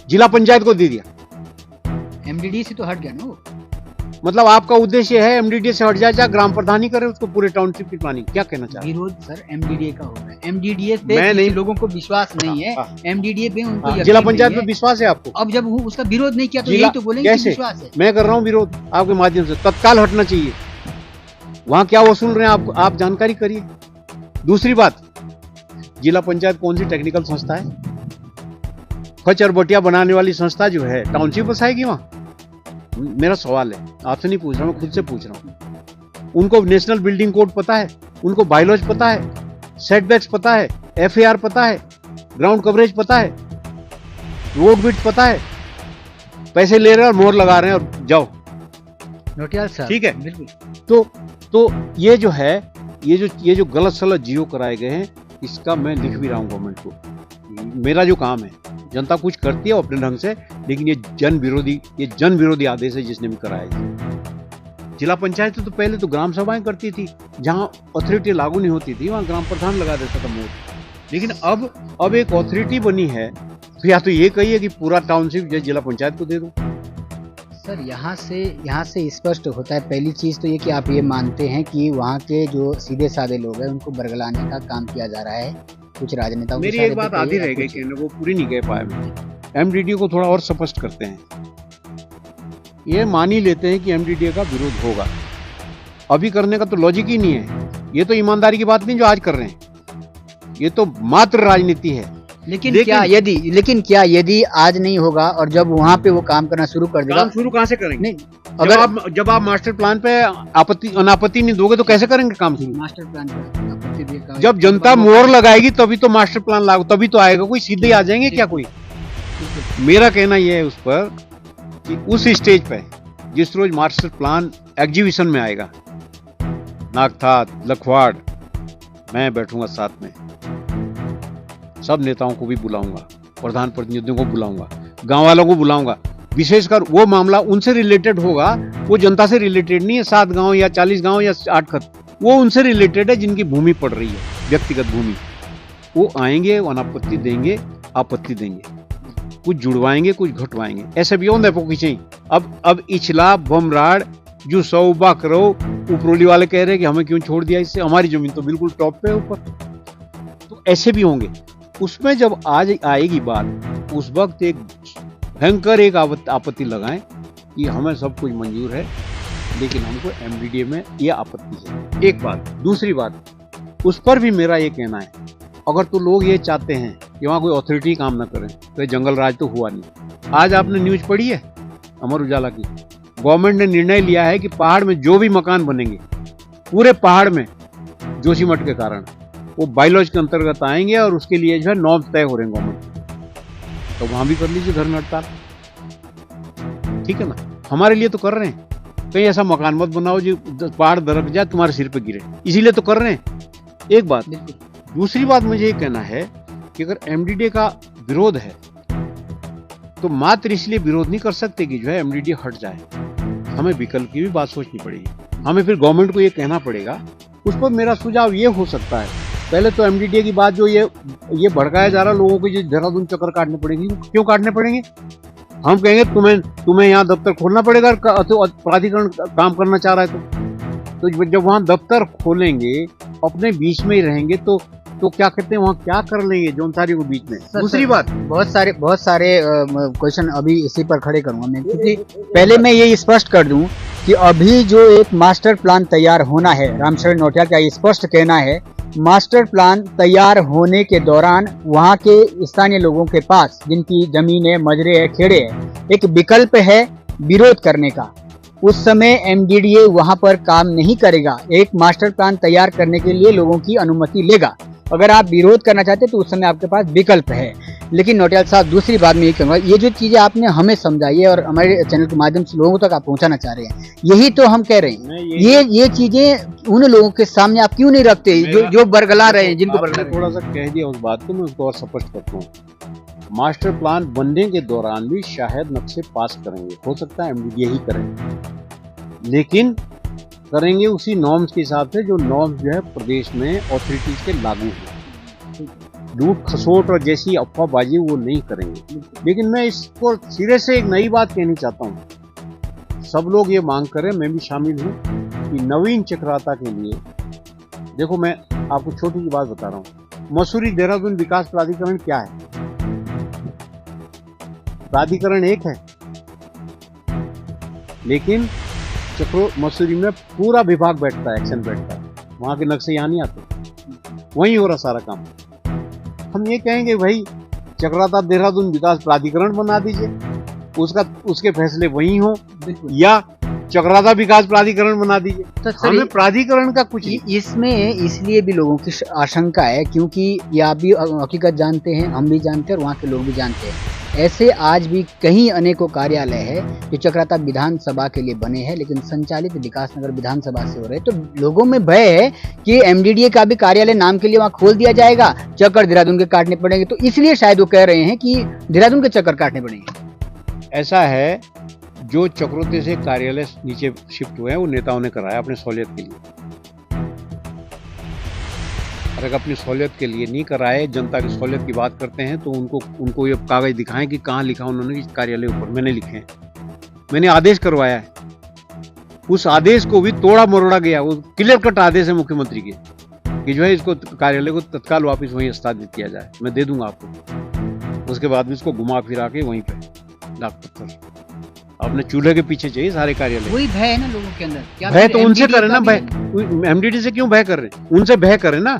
जिला पंचायत को दे दिया। एमडीडीए से तो हट गया ना वो। मतलब आपका उद्देश्य है एमडीडीए से हट जाए, चाहे ग्राम प्रधान ही करे उसको, पूरे टाउनशिप की प्लानिंग। क्या कहना चाह रहे हैं? विरोध सर एमडीडीए का हो रहा है। एमडीडीए पे नहीं, लोगों को विश्वास नहीं है, एमडीडीए पे उनको यकीन जिला पंचायत नहीं पे विश्वास है आपको। अब जब वो उसका विरोध नहीं किया तो यही तो बोलेंगे कि विश्वास है। मैं कर रहा हूँ विरोध आपके माध्यम से, तत्काल हटना चाहिए। वहां क्या वसूल रहे हैं आप जानकारी करिए। दूसरी बात, जिला पंचायत कौन सी टेक्निकल संस्था है? खच और बटिया बनाने वाली संस्था जो है टाउनशिप बसाएगी वहां? मेरा सवाल है, आपसे नहीं पूछ रहा, मैं खुद से पूछ रहा हूं। उनको नेशनल बिल्डिंग कोड पता है, उनको बायोलॉज पता है, सेटबैक्स पता है, एफएआर पता है, ग्राउंड कवरेज पता है, रोड विड्थ पता है, पैसे ले रहे हैं और मोहर लगा रहे हैं और जाओ। नोटियाल साहब, ठीक है। बिल्कुल। तो ये जो है, ये जो गलत सलत जियो कराए गए हैं, इसका मैं लिख भी रहा हूँ गवर्नमेंट को। मेरा जो काम है, जनता कुछ करती है वो अपने ढंग से, लेकिन ये जन विरोधी आदेश है जिसने भी कराया। जिला पंचायत तो पहले तो ग्राम सभाएं करती थी, जहां अथॉरिटी लागू नहीं होती थी वहां ग्राम प्रधान लगा देता था मोहर। लेकिन अब एक अथॉरिटी बनी है, तो या तो ये कहिए कि पूरा टाउनशिप जिला पंचायत को दे दो। सर यहाँ से स्पष्ट होता है, पहली चीज़ तो ये कि आप ये मानते हैं कि वहाँ के जो सीधे साधे लोग हैं उनको बरगलाने का काम किया जा रहा है कुछ राजनेताओं। मेरी एक बात आधी रह गई कि वो पूरी नहीं कह पाए मैं। एमडीडीए को थोड़ा और स्पष्ट करते हैं। ये मान ही लेते हैं कि एमडीडीए का विरोध होगा, अभी करने का तो लॉजिक ही नहीं है। ये तो ईमानदारी की बात नहीं जो आज कर रहे हैं, ये तो मात्र राजनीति है। लेकिन क्या यदि आज नहीं होगा और जब वहाँ पे वो काम करना शुरू कर देगा, काम शुरू कहाँ से करेंगे? नहीं, अगर जब आप मास्टर प्लान पे अनापत्ति नहीं दोगे तो कैसे करेंगे काम शुरू? मास्टर प्लान पे आपत्ति देगा, जब जनता मोहर लगाएगी तभी तो मास्टर प्लान लागू, तभी तो आएगा। कोई सीधे आ जाएंगे क्या कोई? मेरा कहना यह है उस पर कि उस स्टेज पे जिस रोज मास्टर प्लान एग्जीबिशन में आएगा, नागथा, लखवाड़, मैं बैठूंगा साथ में, सब नेताओं को भी बुलाऊंगा, प्रधान प्रतिनिधियों को बुलाऊंगा, गांव वालों को बुलाऊंगा। विशेषकर वो मामला उनसे रिलेटेड होगा, वो जनता से रिलेटेड नहीं है। 7 गांव या 40 गांव या 8 खत, वो उनसे रिलेटेड है जिनकी भूमि पड़ रही है, व्यक्तिगत भूमि। वो आएंगे, वो अनापत्ति देंगे, आपत्ति देंगे, कुछ जुड़वाएंगे, कुछ घटवाएंगे। ऐसे भी होंगे खींचे। अब इचला बमराड़ जो 100 बा करो, उपरोली वाले कह रहे हैं कि हमें क्यों छोड़ दिया इससे, हमारी जमीन तो बिल्कुल टॉप पे ऊपर। तो ऐसे भी होंगे। उसमें जब आज आएगी बात, उस वक्त एक भयंकर एक आपत्ति लगाएं कि हमें सब कुछ मंजूर है, लेकिन हमको एमडीडीए में ये आपत्ति है। एक बात। दूसरी बात, उस पर भी मेरा ये कहना है, अगर तो लोग ये चाहते हैं कि वहाँ कोई अथॉरिटी काम ना करें, तो जंगल राज तो हुआ नहीं। आज आपने न्यूज पढ़ी है अमर उजाला की, गवर्नमेंट ने निर्णय लिया है कि पहाड़ में जो भी मकान बनेंगे, पूरे पहाड़ में जोशीमठ के कारण, वो बायोलॉजी के अंतर्गत आएंगे और उसके लिए जो है नॉर्म्स तय हो रहे हैं गवर्नमेंट के। तो वहां भी कर लीजिए धरना हड़ताल, ठीक है ना? हमारे लिए तो कर रहे हैं। कहीं ऐसा मकान मत बनाओ जो पहाड़ दरक जाए तुम्हारे सिर पे गिरे, इसीलिए तो कर रहे हैं। एक बात। दूसरी बात मुझे ये कहना है कि अगर एमडीडीए का विरोध है तो मात्र इसलिए विरोध नहीं कर सकते कि जो है एमडीडीए हट जाए। हमें विकल्प की भी बात सोचनी पड़ेगी। हमें फिर गवर्नमेंट को ये कहना पड़ेगा। उस पर मेरा सुझाव ये हो सकता है, पहले तो एमडीडीए की बात जो ये भड़काया जा रहा है लोगों को, जो देहरादून चक्कर काटने पड़ेंगे। क्यों काटने पड़ेंगे? हम कहेंगे तुम्हें यहाँ दफ्तर खोलना पड़ेगा, तो प्राधिकरण काम करना चाह रहा है तो जब वहाँ दफ्तर खोलेंगे, अपने बीच में ही रहेंगे, तो क्या कहते हैं, वहाँ क्या कर लेंगे जौनसारियों के बीच में। दूसरी बात, बहुत सारे क्वेश्चन अभी इसी पर खड़े करूंगा मैं, क्योंकि पहले मैं ये स्पष्ट कर दूं कि अभी जो एक मास्टर प्लान तैयार होना है, रामशरण नौटियाल का ये स्पष्ट कहना है, मास्टर प्लान तैयार होने के दौरान वहाँ के स्थानीय लोगों के पास, जिनकी जमीनें, मजरे है, खेड़े है, एक विकल्प है विरोध करने का। उस समय एमडीडीए वहाँ पर काम नहीं करेगा, एक मास्टर प्लान तैयार करने के लिए लोगों की अनुमति लेगा। अगर आप विरोध करना चाहते हैं तो उस समय आपके पास विकल्प है। लेकिन नौटियाल साहब, दूसरी बात मैं ये कहूँगा, ये जो चीज़ें आपने हमें समझाई है और हमारे चैनल के माध्यम से लोगों तक आप पहुँचाना चाह रहे हैं, यही तो हम कह रहे हैं। ये चीज़ें उन लोगों के सामने आप क्यों नहीं रखते जो बरगला रहे हैं, जिनको बरगला। थोड़ा सा कह दिया उस बात को, मैं उसको और स्पष्ट करता हूँ। मास्टर प्लान बनने के दौरान भी शायद नक्शे पास करेंगे, हो सकता है एमडीडीए ही करेंगे, लेकिन करेंगे उसी नॉर्म्स के हिसाब से जो नॉर्म्स जो है प्रदेश में अथॉरिटीज के लागू है। लूट खसोट और जैसी अफवाहबाजी वो नहीं करेंगे। लेकिन मैं इसको सिरे से एक नई बात कहनी चाहता हूँ, सब लोग ये मांग करें, मैं भी शामिल हूँ, कि नवीन चक्राता के लिए, देखो मैं आपको छोटी सी बात बता रहा हूँ, मसूरी देहरादून विकास प्राधिकरण क्या है? प्राधिकरण एक है, लेकिन मसूरी में पूरा विभाग बैठता है, एक्शन बैठता है, वहां के नक्शे यहाँ नहीं आते, वहीं हो रहा सारा काम। हम ये कहेंगे भाई चक्राता देहरादून विकास प्राधिकरण बना दीजिए, उसके फैसले वहीं हो, या चक्राता विकास प्राधिकरण बना दीजिए। तो हमें प्राधिकरण का कुछ इसमें इसलिए भी लोगों की आशंका है, क्योंकि ये आप भी हकीकत जानते हैं, हम भी जानते हैं और वहाँ के लोग भी जानते हैं, ऐसे आज भी कई अनेकों कार्यालय है जो चक्राता विधानसभा के लिए बने हैं, लेकिन संचालित विकासनगर विधानसभा से हो रहे हैं। तो लोगों में भय है कि एमडीडीए का भी कार्यालय नाम के लिए वहां खोल दिया जाएगा, चक्कर देहरादून के काटने पड़ेंगे। तो इसलिए शायद वो कह रहे हैं कि देहरादून के चक्कर काटने पड़ेंगे। ऐसा है, जो चक्रोते से कार्यालय नीचे शिफ्ट हुए हैं वो नेताओं ने कराया अपने सहूलियत के लिए। अगर अपनी सहूलियत के लिए नहीं कराए, जनता की सहूलियत की बात करते हैं, तो उनको ये कागज दिखाएं कि कहाँ लिखा उन्होंने कि कार्यालय ऊपर मैंने लिखे हैं। मैंने आदेश करवाया है, उस आदेश को भी तोड़ा मरोड़ा गया। वो क्लियर कट आदेश है मुख्यमंत्री के कि जो है इसको कार्यालय को तत्काल वापस वहीं स्थापित किया जाए। मैं दे दूंगा आपको। उसके बाद में इसको घुमा फिरा के वहीं पे डाक पत्थर अपने चूल्हे के पीछे चाहिए सारे कार्यालय। वही भय है ना लोगों के अंदर। क्या भय तो उनसे करे ना, भय एमडीडी से क्यों भय कर रहे हैं? उनसे भय करे ना,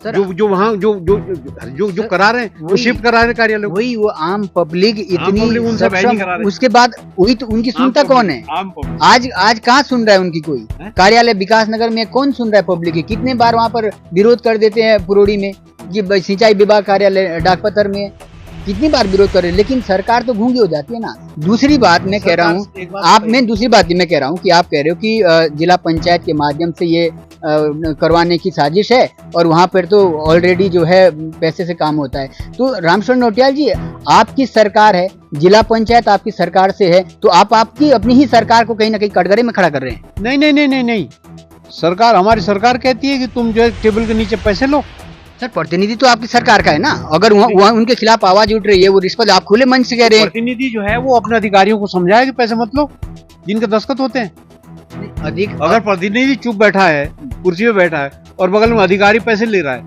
जो वहाँ जो करा रहे हैं, वो शिफ्ट करा रहे कार्यालय। वही वो आम पब्लिक इतनी उनसे भय नहीं करा रहे। उसके बाद वही तो उनकी सुनता कौन है? आज कहाँ सुन रहा है उनकी कोई? कार्यालय विकासनगर में कौन सुन रहा है पब्लिक की? कितने बार वहाँ पर विरोध कर देते हैं पुरोड़ी में, ये सिंचाई विभाग कार्यालय डाकपत्र में कितनी बार विरोध कर रहे हैं, लेकिन सरकार तो गूंगी हो जाती है ना। दूसरी बात मैं कह रहा हूँ, दूसरी बात मैं कह रहा हूँ कि आप कह रहे हो कि जिला पंचायत के माध्यम से ये करवाने की साजिश है और वहाँ पर तो ऑलरेडी जो है पैसे से काम होता है। तो रामशरण नौटियाल जी, आपकी सरकार है, जिला पंचायत आपकी सरकार से है, तो आप आपकी अपनी ही सरकार को कहीं ना कहीं कटघरे में खड़ा कर रहे हैं। नहीं नहीं नहीं नहीं नहीं, सरकार, हमारी सरकार कहती है कि तुम जो है टेबल के नीचे पैसे लो। सर, प्रतिनिधि तो आपकी सरकार का है ना। अगर वहाँ उनके खिलाफ आवाज उठ रही है, वो रिश्वत, आप खुले मन से कह रहे हैं। प्रतिनिधि जो है वो अपने अधिकारियों को समझाए कि पैसे मत लो, जिनके दस्तखत होते हैं। अगर प्रतिनिधि चुप बैठा है, कुर्सी पे बैठा है और बगल में अधिकारी पैसे ले रहा है,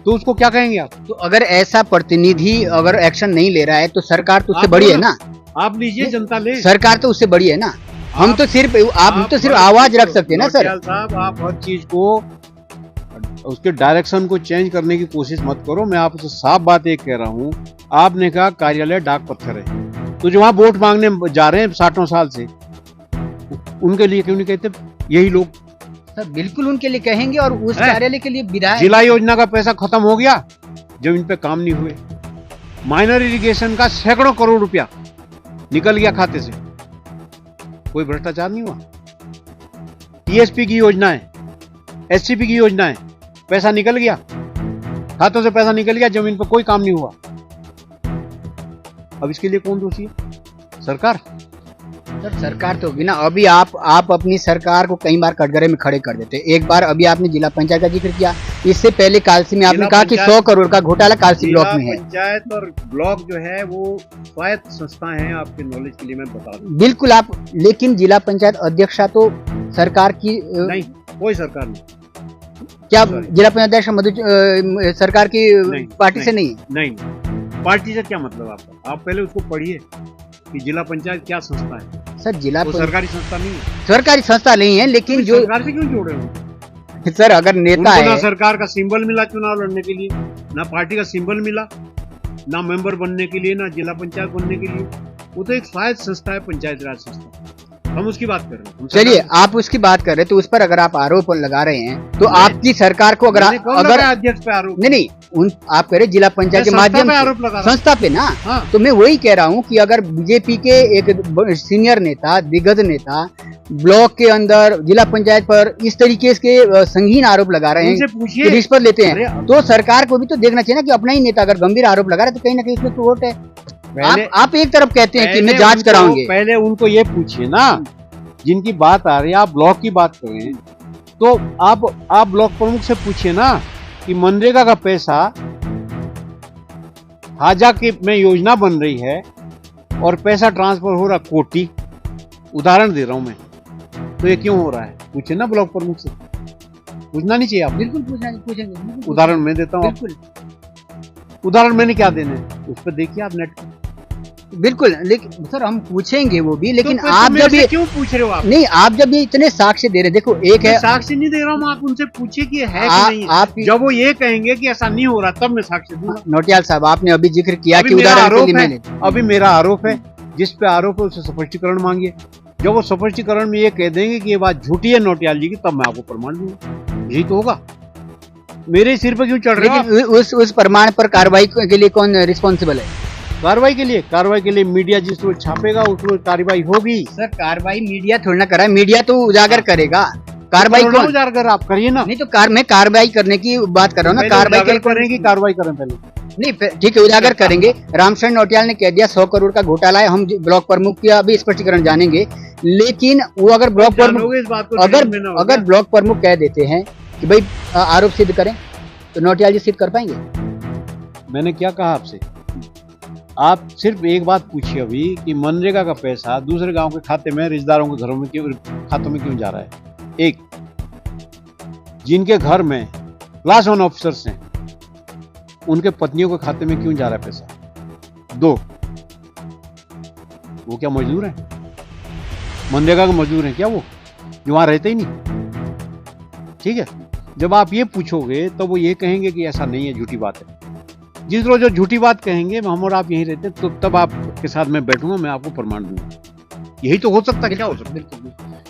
तो उसको क्या कहेंगे आप? तो अगर ऐसा प्रतिनिधि अगर एक्शन नहीं ले रहा है तो सरकार तो उससे बड़ी है ना। आप लीजिए, जनता ले। सरकार तो उससे बड़ी है ना। हम तो सिर्फ आवाज रख सकते हैं ना सर। साहब, आप हर चीज को उसके डायरेक्शन को चेंज करने की कोशिश मत करो। मैं आपसे साफ बात एक कह रहा हूँ, आपने कहा कार्यालय डाक पत्थर है, तो जो वहां वोट मांगने जा रहे हैं 60 साल से, उनके लिए क्यों नहीं कहते यही लोग? सर, बिल्कुल उनके लिए कहेंगे। और उस कार्यालय के लिए विधायक, जिला योजना का पैसा खत्म हो गया जब इन पे काम नहीं हुए। माइनर इरिगेशन का सैकड़ों करोड़ रुपया निकल गया खाते से, कोई भ्रष्टाचार नहीं हुआ। टीएसपी की योजना है, एससीपी की योजना है, पैसा निकल गया खातों से, पैसा निकल गया, जमीन पर कोई काम नहीं हुआ। अब इसके लिए कौन दोषी है? सरकार। सर, सरकार तो बिना, अभी आप अपनी सरकार को कई बार कटघरे में खड़े कर देते। एक बार अभी आपने जिला पंचायत का जिक्र किया, इससे पहले कालसी में आपने कहा कि 100 करोड़ का घोटाला कालसी ब्लॉक में है। पंचायत और ब्लॉक जो है वो स्वायत्त संस्थाएं हैं, आपके नॉलेज के लिए मैं बता दूं। बिल्कुल आप, लेकिन जिला पंचायत अध्यक्षा तो सरकार की नहीं, कोई सरकार नहीं। क्या जिला पंचायत अध्यक्ष सरकार की पार्टी से नहीं? नहीं, पार्टी से क्या मतलब आपका? आप पहले उसको पढ़िए कि जिला पंचायत क्या संस्था है। सर, जिला सरकारी संस्था नहीं है। सरकारी संस्था नहीं है, लेकिन जो सरकार से क्यों जोड़े हो? सर, अगर नेता है, ना सरकार का सिंबल मिला चुनाव लड़ने के लिए, ना पार्टी का सिंबल मिला, ना मेंबर बनने के लिए, ना जिला पंचायत बनने के लिए। वो तो एक स्वायत्त संस्था है, पंचायत राज संस्था। हम उसकी बात कर रहे हैं। चलिए, आप उसकी बात कर रहे हैं, तो उस पर अगर आप आरोप लगा रहे हैं, तो आपकी सरकार को अगर अध्यक्ष पे आरोप नहीं, आप कह रहे जिला पंचायत के माध्यम से संस्था पे ना। हाँ। तो मैं वही कह रहा हूँ कि अगर बीजेपी के एक सीनियर नेता, दिग्गज नेता ब्लॉक के अंदर जिला पंचायत पर इस तरीके के संगीन आरोप लगा रहे हैं, रिश्वत लेते हैं, तो सरकार को भी तो देखना चाहिए ना कि अपना ही नेता अगर गंभीर आरोप लगा रहा है तो कहीं ना कहीं इसमें वोट है। आप एक तरफ कहते हैं कि मैं जांच कराऊंगे, पहले उनको ये पूछिए ना, जिनकी बात आ रही है, आप ब्लॉक की बात कर रहे हैं, तो आप ब्लॉक प्रमुख से पूछिए ना कि मनरेगा का पैसा हाजा के में योजना बन रही है और पैसा ट्रांसफर हो रहा कोटी, उदाहरण दे रहा हूं मैं, तो ये क्यों हो रहा है? पूछिए ना ब्लॉक प्रमुख से। पूछना नहीं चाहिए आप? बिल्कुल पूछेंगे। उदाहरण मैं देता हूँ, उदाहरण मैंने क्या देने, उस पर देखिए आप नेट पर। बिल्कुल, लेकिन सर हम पूछेंगे वो भी, लेकिन तो आप जब ये क्यों पूछ रहे हो? आप नहीं, आप जब ये इतने साक्ष्य दे रहे, देखो एक है, साक्ष्य नहीं दे रहा हूँ, आप उनसे पूछिए कि है कि नहीं। आप जब वो ये कहेंगे कि ऐसा नहीं हो रहा, तब मैं साक्ष्य दूंगा। नौटियाल साहब, आपने अभी जिक्र किया कि उदाहरण के लिए मैंने, अभी मेरा आरोप है, जिस पे आरोप है उससे स्पष्टीकरण मांगिए। जब वो स्पष्टीकरण में ये कह देंगे कि ये बात झूठी है नौटियाल जी की, तब मैं आपको प्रमाण दूंगा। यही तो होगा। मेरे सिर पर क्यों चढ़ रहे हो? उस प्रमाण पर कार्रवाई के लिए कौन रिस्पॉन्सिबल है? कार्रवाई के लिए मीडिया जिस रोज छापेगा उस रोज कार्रवाई होगी। सर कार्रवाई मीडिया थोड़ी ना करा है, मीडिया तो उजागर करेगा। कार्रवाई तो कौन उजागर आप करिए ना। नहीं तो मैं कार्रवाई करने की बात कर रहा हूँ ना। कार्रवाई करेंगे, कार्रवाई करें पहले। नहीं ठीक है, उजागर करेंगे। रामशरण नौटियाल ने कह दिया 100 करोड़ का घोटाला है, हम ब्लॉक प्रमुख का भी स्पष्टीकरण जानेंगे। लेकिन वो अगर ब्लॉक प्रमुख इस बात को अगर ब्लॉक प्रमुख कह देते हैं कि भाई आरोप सिद्ध करें, तो नौटियाल जी सिद्ध कर पाएंगे? मैंने क्या कहा आपसे? आप सिर्फ एक बात पूछिए अभी कि मनरेगा का पैसा दूसरे गांव के खाते में, रिश्तेदारों के घरों में खातों में क्यों जा रहा है? एक, जिनके घर में क्लास 1 ऑफिसर्स हैं उनके पत्नियों के खाते में क्यों जा रहा है पैसा? 2, वो क्या मजदूर हैं? मनरेगा के मजदूर हैं क्या वो, जो वहां रहते ही नहीं? ठीक है, जब आप ये पूछोगे तो वो ये कहेंगे कि ऐसा नहीं है, झूठी बात है। जिस रोज जो झूठी बात कहेंगे, हम और आप यहीं रहते हैं, तो तब आपके साथ मैं बैठूंगा, मैं आपको प्रमाण दूंगा। यही तो हो सकता है, क्या हो सकता है?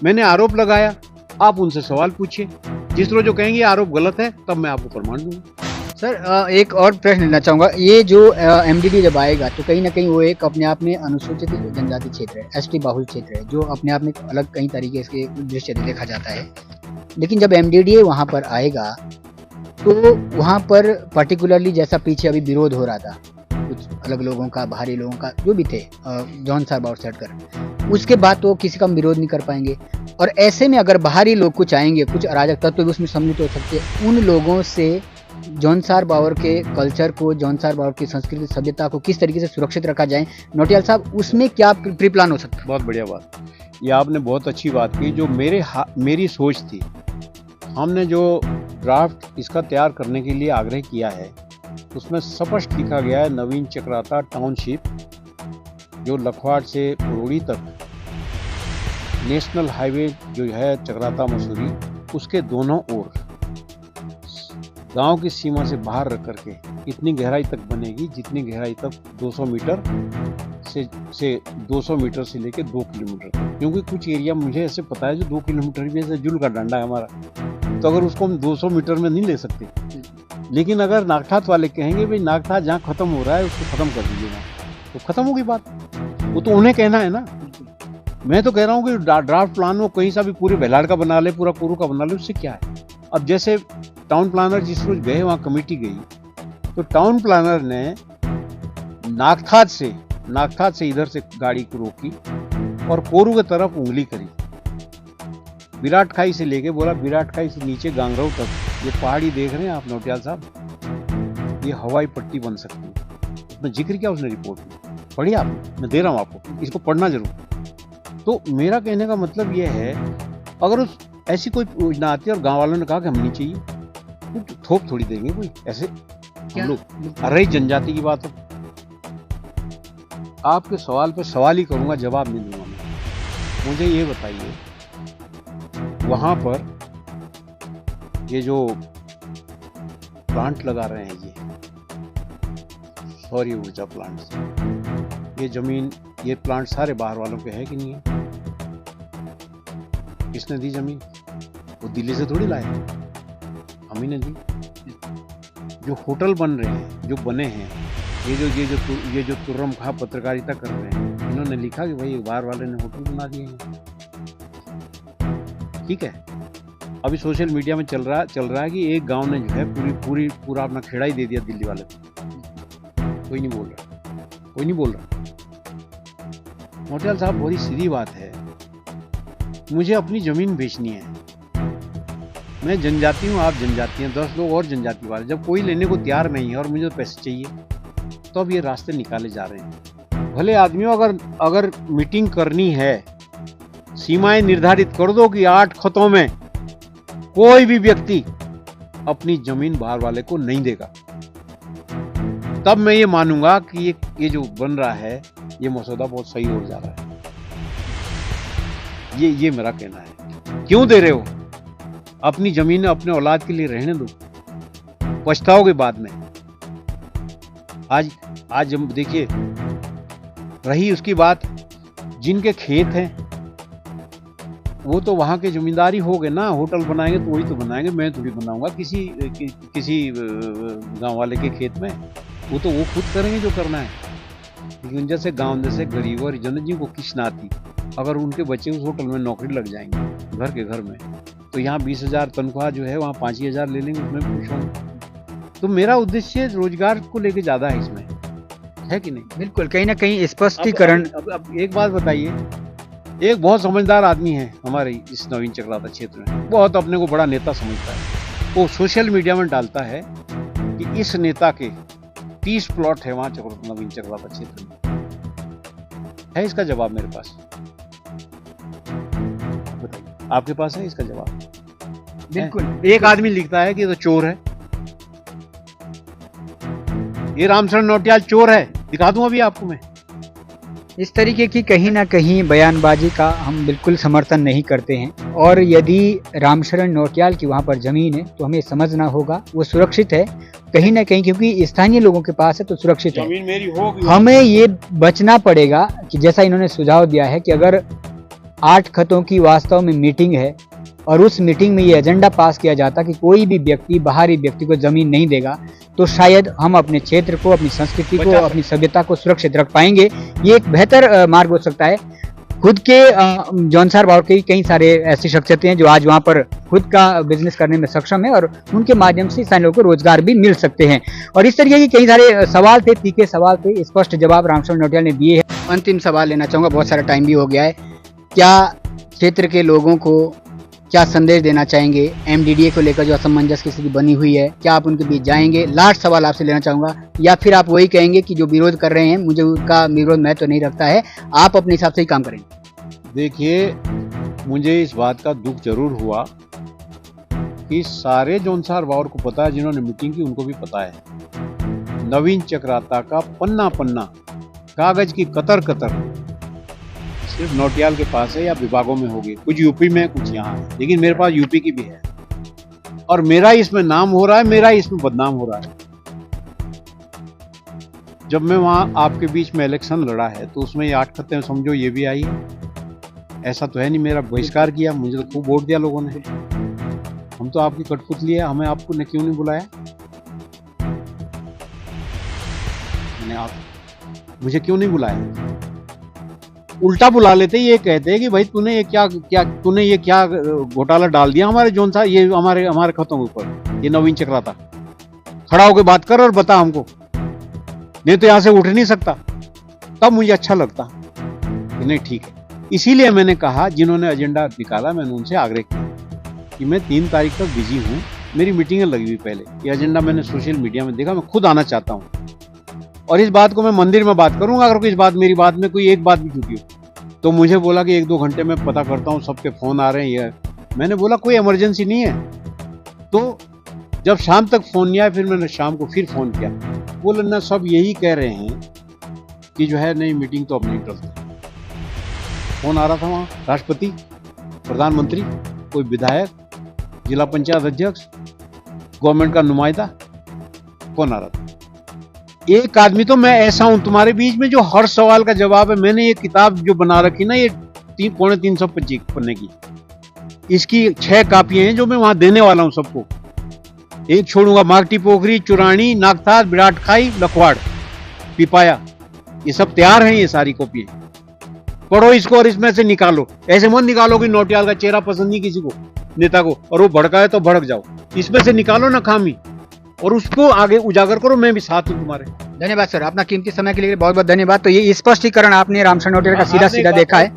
मैंने आरोप लगाया, आप उनसे सवाल पूछिए। जिस रोज जो कहेंगे आरोप गलत है, तब मैं आपको प्रमाण दूंगा। सर एक और प्रश्न लेना चाहूंगा। ये जो एमडीडी जब आएगा तो कहीं ना कहीं वो एक अपने आप में अनुसूचित जनजाति क्षेत्र है, एसटी बाहुल क्षेत्र है, जो अपने आप में अलग कई तरीके से दृष्टि से देखा जाता है। लेकिन जब एमडीडी वहाँ पर आएगा तो वहाँ पर पर्टिकुलरली जैसा पीछे अभी विरोध हो रहा था कुछ अलग लोगों का, बाहरी लोगों का, जो भी थे, जॉन साहब आउटसाइड कर, उसके बाद तो किसी का विरोध नहीं कर पाएंगे। और ऐसे में अगर बाहरी लोग कुछ आएंगे, कुछ अराजक तत्व भी उसमें सम्मिलित हो सकते हैं, उन लोगों से जॉन सार बावर के कल्चर को, जॉन सार बावर की संस्कृति सभ्यता को किस तरीके से सुरक्षित रखा जाए, नौटियाल साहब उसमें क्या प्री प्लान हो सकता है? बहुत बढ़िया बात, ये आपने बहुत अच्छी बात की। जो मेरी सोच थी, हमने जो ड्राफ्ट इसका तैयार करने के लिए आग्रह किया है, उसमें स्पष्ट लिखा गया है नवीन चक्राता टाउनशिप, जो लखवाड़ से पुरोड़ी तक नेशनल हाईवे जो है चक्राता मसूरी, उसके दोनों ओर गांव की सीमा से बाहर रख करके इतनी गहराई तक बनेगी जितनी गहराई तक 200 मीटर से 200 मीटर से लेके 2 किलोमीटर, क्योंकि कुछ एरिया मुझे ऐसे पता है जो 2 किलोमीटर भी ऐसे जुल का डंडा है हमारा, तो अगर उसको हम 200 मीटर में नहीं ले सकते। लेकिन अगर नागठात वाले कहेंगे भाई नागठात जहाँ खत्म हो रहा है उसको खत्म कर दीजिएगा, तो खत्म होगी बात। वो तो उन्हें कहना है ना। मैं तो कह रहा हूँ कि ड्राफ्ट प्लान वो कहीं सा भी पूरे बेलाड़ का बना ले, पूरा कोरू का बना ले, उससे क्या है। अब जैसे टाउन प्लानर जिस रोज गए वहाँ कमेटी गई, तो टाउन प्लानर ने नागठात से इधर से गाड़ी को रोकी और कोरू की तरफ उंगली करी, विराट खाई से लेके बोला विराट खाई से नीचे गांगरव तक, ये पहाड़ी देख रहे हैं आप नौटियाल साहब, ये हवाई पट्टी बन सकती है। उसमें जिक्र किया उसने रिपोर्ट में, पढ़िए आप, मैं दे रहा हूँ आपको, इसको पढ़ना जरूर। तो मेरा कहने का मतलब ये है, अगर उस ऐसी कोई योजना आती है और गांव वालों ने कहा कि हम नहीं चाहिए, तो थोप थोड़ी देंगे कोई ऐसे हम लोग। अरे जनजाति की बात हो, आपके सवाल पे सवाल ही करूंगा, जवाब नहीं दूंगा मैं। मुझे ये बताइए, वहां पर ये जो प्लांट लगा रहे हैं, ये सौर ऊर्जा प्लांट, ये जमीन, ये प्लांट सारे बाहर वालों के है कि नहीं है? किसने दी जमीन? वो दिल्ली से थोड़ी लाए, हम ही ने दी। जो होटल बन रहे हैं, जो बने हैं, ये जो तुर्रम खा पत्रकारिता कर रहे हैं, इन्होंने लिखा कि भाई बाहर वाले ने होटल बना दिए हैं। ठीक है, अभी सोशल मीडिया में चल रहा है कि एक गांव ने जो है पूरा अपना खेड़ा ही दे दिया दिल्ली वाले को। कोई नहीं बोल रहा। नौटियाल साहब, बहुत ही सीधी बात है, मुझे अपनी जमीन बेचनी है। मैं जनजाति हूँ, आप जनजाति हैं, 10 लोग और जनजाति वाले, जब कोई लेने को तैयार नहीं है और मुझे पैसे चाहिए, तो अब ये रास्ते निकाले जा रहे हैं। भले आदमियों, अगर मीटिंग करनी है, सीमाएं निर्धारित कर दो कि 8 खतों में कोई भी व्यक्ति अपनी जमीन बाहर वाले को नहीं देगा, तब मैं ये मानूंगा कि ये जो बन रहा है, ये मसौदा बहुत सही हो जा रहा है। ये मेरा कहना है। क्यों दे रहे हो? अपनी जमीन अपने औलाद के लिए रहने दो, पछताओगे बाद में। आज देखिए, रही उसकी बात, जिनके खेत हैं वो तो वहां के जमींदारी हो गए ना, होटल बनाएंगे तो वही तो बनाएंगे, मैं थोड़ी बनाऊंगा किसी गांव वाले के खेत में। वो तो वो खुद करेंगे जो करना है। लेकिन जैसे गांव जैसे गरीब और जन जी को किस नाती अगर उनके बच्चे उस होटल में नौकरी लग जाएंगे घर के घर में, तो यहाँ 20,000 तनख्वाह जो है वहाँ 5,000 ले लेंगे, उसमें खुश होंगे। तो मेरा उद्देश्य रोजगार को लेके ज्यादा है इसमें, है कि नहीं? बिल्कुल, कहीं ना कहीं स्पष्टीकरण। अब एक बात बताइए, एक बहुत समझदार आदमी है हमारे इस नवीन चक्राता क्षेत्र में, बहुत अपने को बड़ा नेता समझता है, वो सोशल मीडिया में डालता है कि इस नेता के 30 प्लॉट है वहां नवीन चक्राता क्षेत्र में। है इसका जवाब मेरे पास? बताइए, आपके पास है इसका जवाब? बिल्कुल। एक आदमी लिखता है कि ये तो चोर है, ये रामशरण नौटियाल चोर है, दिखा दूं अभी आपको मैं। इस तरीके की कहीं ना कहीं बयानबाजी का हम बिल्कुल समर्थन नहीं करते हैं, और यदि रामशरण नौटियाल की वहाँ पर जमीन है तो हमें समझना होगा वो सुरक्षित है कहीं ना कहीं, क्योंकि स्थानीय लोगों के पास है तो सुरक्षित है। जमीन मेरी होगी। हमें ये बचना पड़ेगा कि जैसा इन्होंने सुझाव दिया है कि अगर 8 खतों की वास्तव में मीटिंग है और उस मीटिंग में ये एजेंडा पास किया जाता कि कोई भी व्यक्ति बाहरी व्यक्ति को जमीन नहीं देगा, तो शायद हम अपने क्षेत्र को, अपनी संस्कृति को, अपनी सभ्यता को सुरक्षित रख पाएंगे। ये एक बेहतर मार्ग हो सकता है। खुद के जौनसार बावर के कई सारे ऐसी शख्सियतें हैं जो आज वहाँ पर खुद का बिजनेस करने में सक्षम है और उनके माध्यम से स्थानीय लोगों को रोजगार भी मिल सकते हैं। और इस तरीके के कई सारे सवाल थे, तीखे सवाल थे, स्पष्ट जवाब रामशरण नौटियाल ने दिए हैं। अंतिम सवाल लेना चाहूँगा, बहुत सारा टाइम भी हो गया है। क्या क्षेत्र के लोगों को क्या संदेश देना चाहेंगे एमडीडीए को लेकर जो असमंजस की स्थिति बनी हुई है? क्या आप उनके बीच जाएंगे? लास्ट सवाल आपसे लेना चाहूंगा, या फिर आप वही कहेंगे कि जो विरोध कर रहे हैं मुझे उनका विरोध मैं तो नहीं रखता है, आप अपने हिसाब से ही काम करेंगे? देखिए, मुझे इस बात का दुख जरूर हुआ कि सारे जौनसार बावर को पता है, जिन्होंने मीटिंग की उनको भी पता है, नवीन चक्राता का पन्ना पन्ना कागज की कतर कतर सिर्फ नौटियाल के पास है या विभागों में होगी, कुछ यूपी में कुछ यहाँ है, लेकिन मेरे पास यूपी की भी है और मेरा इसमें नाम हो रहा है, मेरा इसमें बदनाम हो रहा है। जब मैं वहां आपके बीच में इलेक्शन लड़ा है तो उसमें ये 8 खत्ते समझो ये भी आई है, ऐसा तो है नहीं मेरा बहिष्कार किया, मुझे तो खूब वोट दिया लोगों ने, हम तो आपकी कठपुतली है, हमें आपको ने क्यों नहीं बुलाया? मैंने आप मुझे क्यों नहीं बुलाया? उल्टा बुला लेते, ये कहते हैं कि भाई तूने ये क्या घोटाला डाल दिया हमारे जौनसा, ये हमारे खतों के ऊपर, ये नवीन चक्राता, खड़ा होकर बात कर और बता हमको, नहीं तो यहां से उठ नहीं सकता। तब मुझे अच्छा लगता कि नहीं ठीक है। इसीलिए मैंने कहा, जिन्होंने एजेंडा निकाला मैंने उनसे आग्रह किया कि मैं 3 तारीख तक बिजी हूं, मेरी मीटिंगें लगी हुई पहले, ये एजेंडा मैंने सोशल मीडिया में देखा, मैं खुद आना चाहता हूं और इस बात को मैं मंदिर में बात करूंगा। अगर मेरी बात में कोई एक बात भी छूटी हो तो मुझे बोला कि 1-2 घंटे में पता करता हूँ, सबके फोन आ रहे हैं। ये मैंने बोला कोई इमरजेंसी नहीं है। तो जब शाम तक फोन नहीं आया, फिर मैंने शाम को फिर फोन किया, बोले ना सब यही कह रहे हैं कि जो है नहीं मीटिंग तो अब नहीं टलती। फोन आ रहा था वहाँ, राष्ट्रपति, प्रधानमंत्री, कोई विधायक, जिला पंचायत अध्यक्ष, गवर्नमेंट का नुमाइंदा, फोन आ रहा था। एक आदमी तो मैं ऐसा हूं तुम्हारे बीच में जो हर सवाल का जवाब है। मैंने ये किताब जो बना रखी ना, ये 350 पन्ने की, इसकी 6 कापियां हैं जो मैं वहां देने वाला हूं सबको। एक छोड़ूंगा, मार्गटी पोखरी, चुरानी, नागथार, विराट खाई, लखवाड़, पिपाया, ये सब तैयार हैं, ये सारी कॉपियां। पढ़ो इसको और इसमें से निकालो। ऐसे मत निकालो कि नौटियाल का चेहरा पसंद नहीं किसी को, नेता को, और वो भड़का है तो भड़क जाओ। इसमें से निकालो ना खामी और उसको आगे उजागर करो। मैं भी साथ हूं तुम्हारे। धन्यवाद सर, अपना कीमती समय के लिए बहुत बहुत धन्यवाद। तो ये स्पष्टीकरण आपने रामशरण नौटियाल का सीधा सीधा देखा है।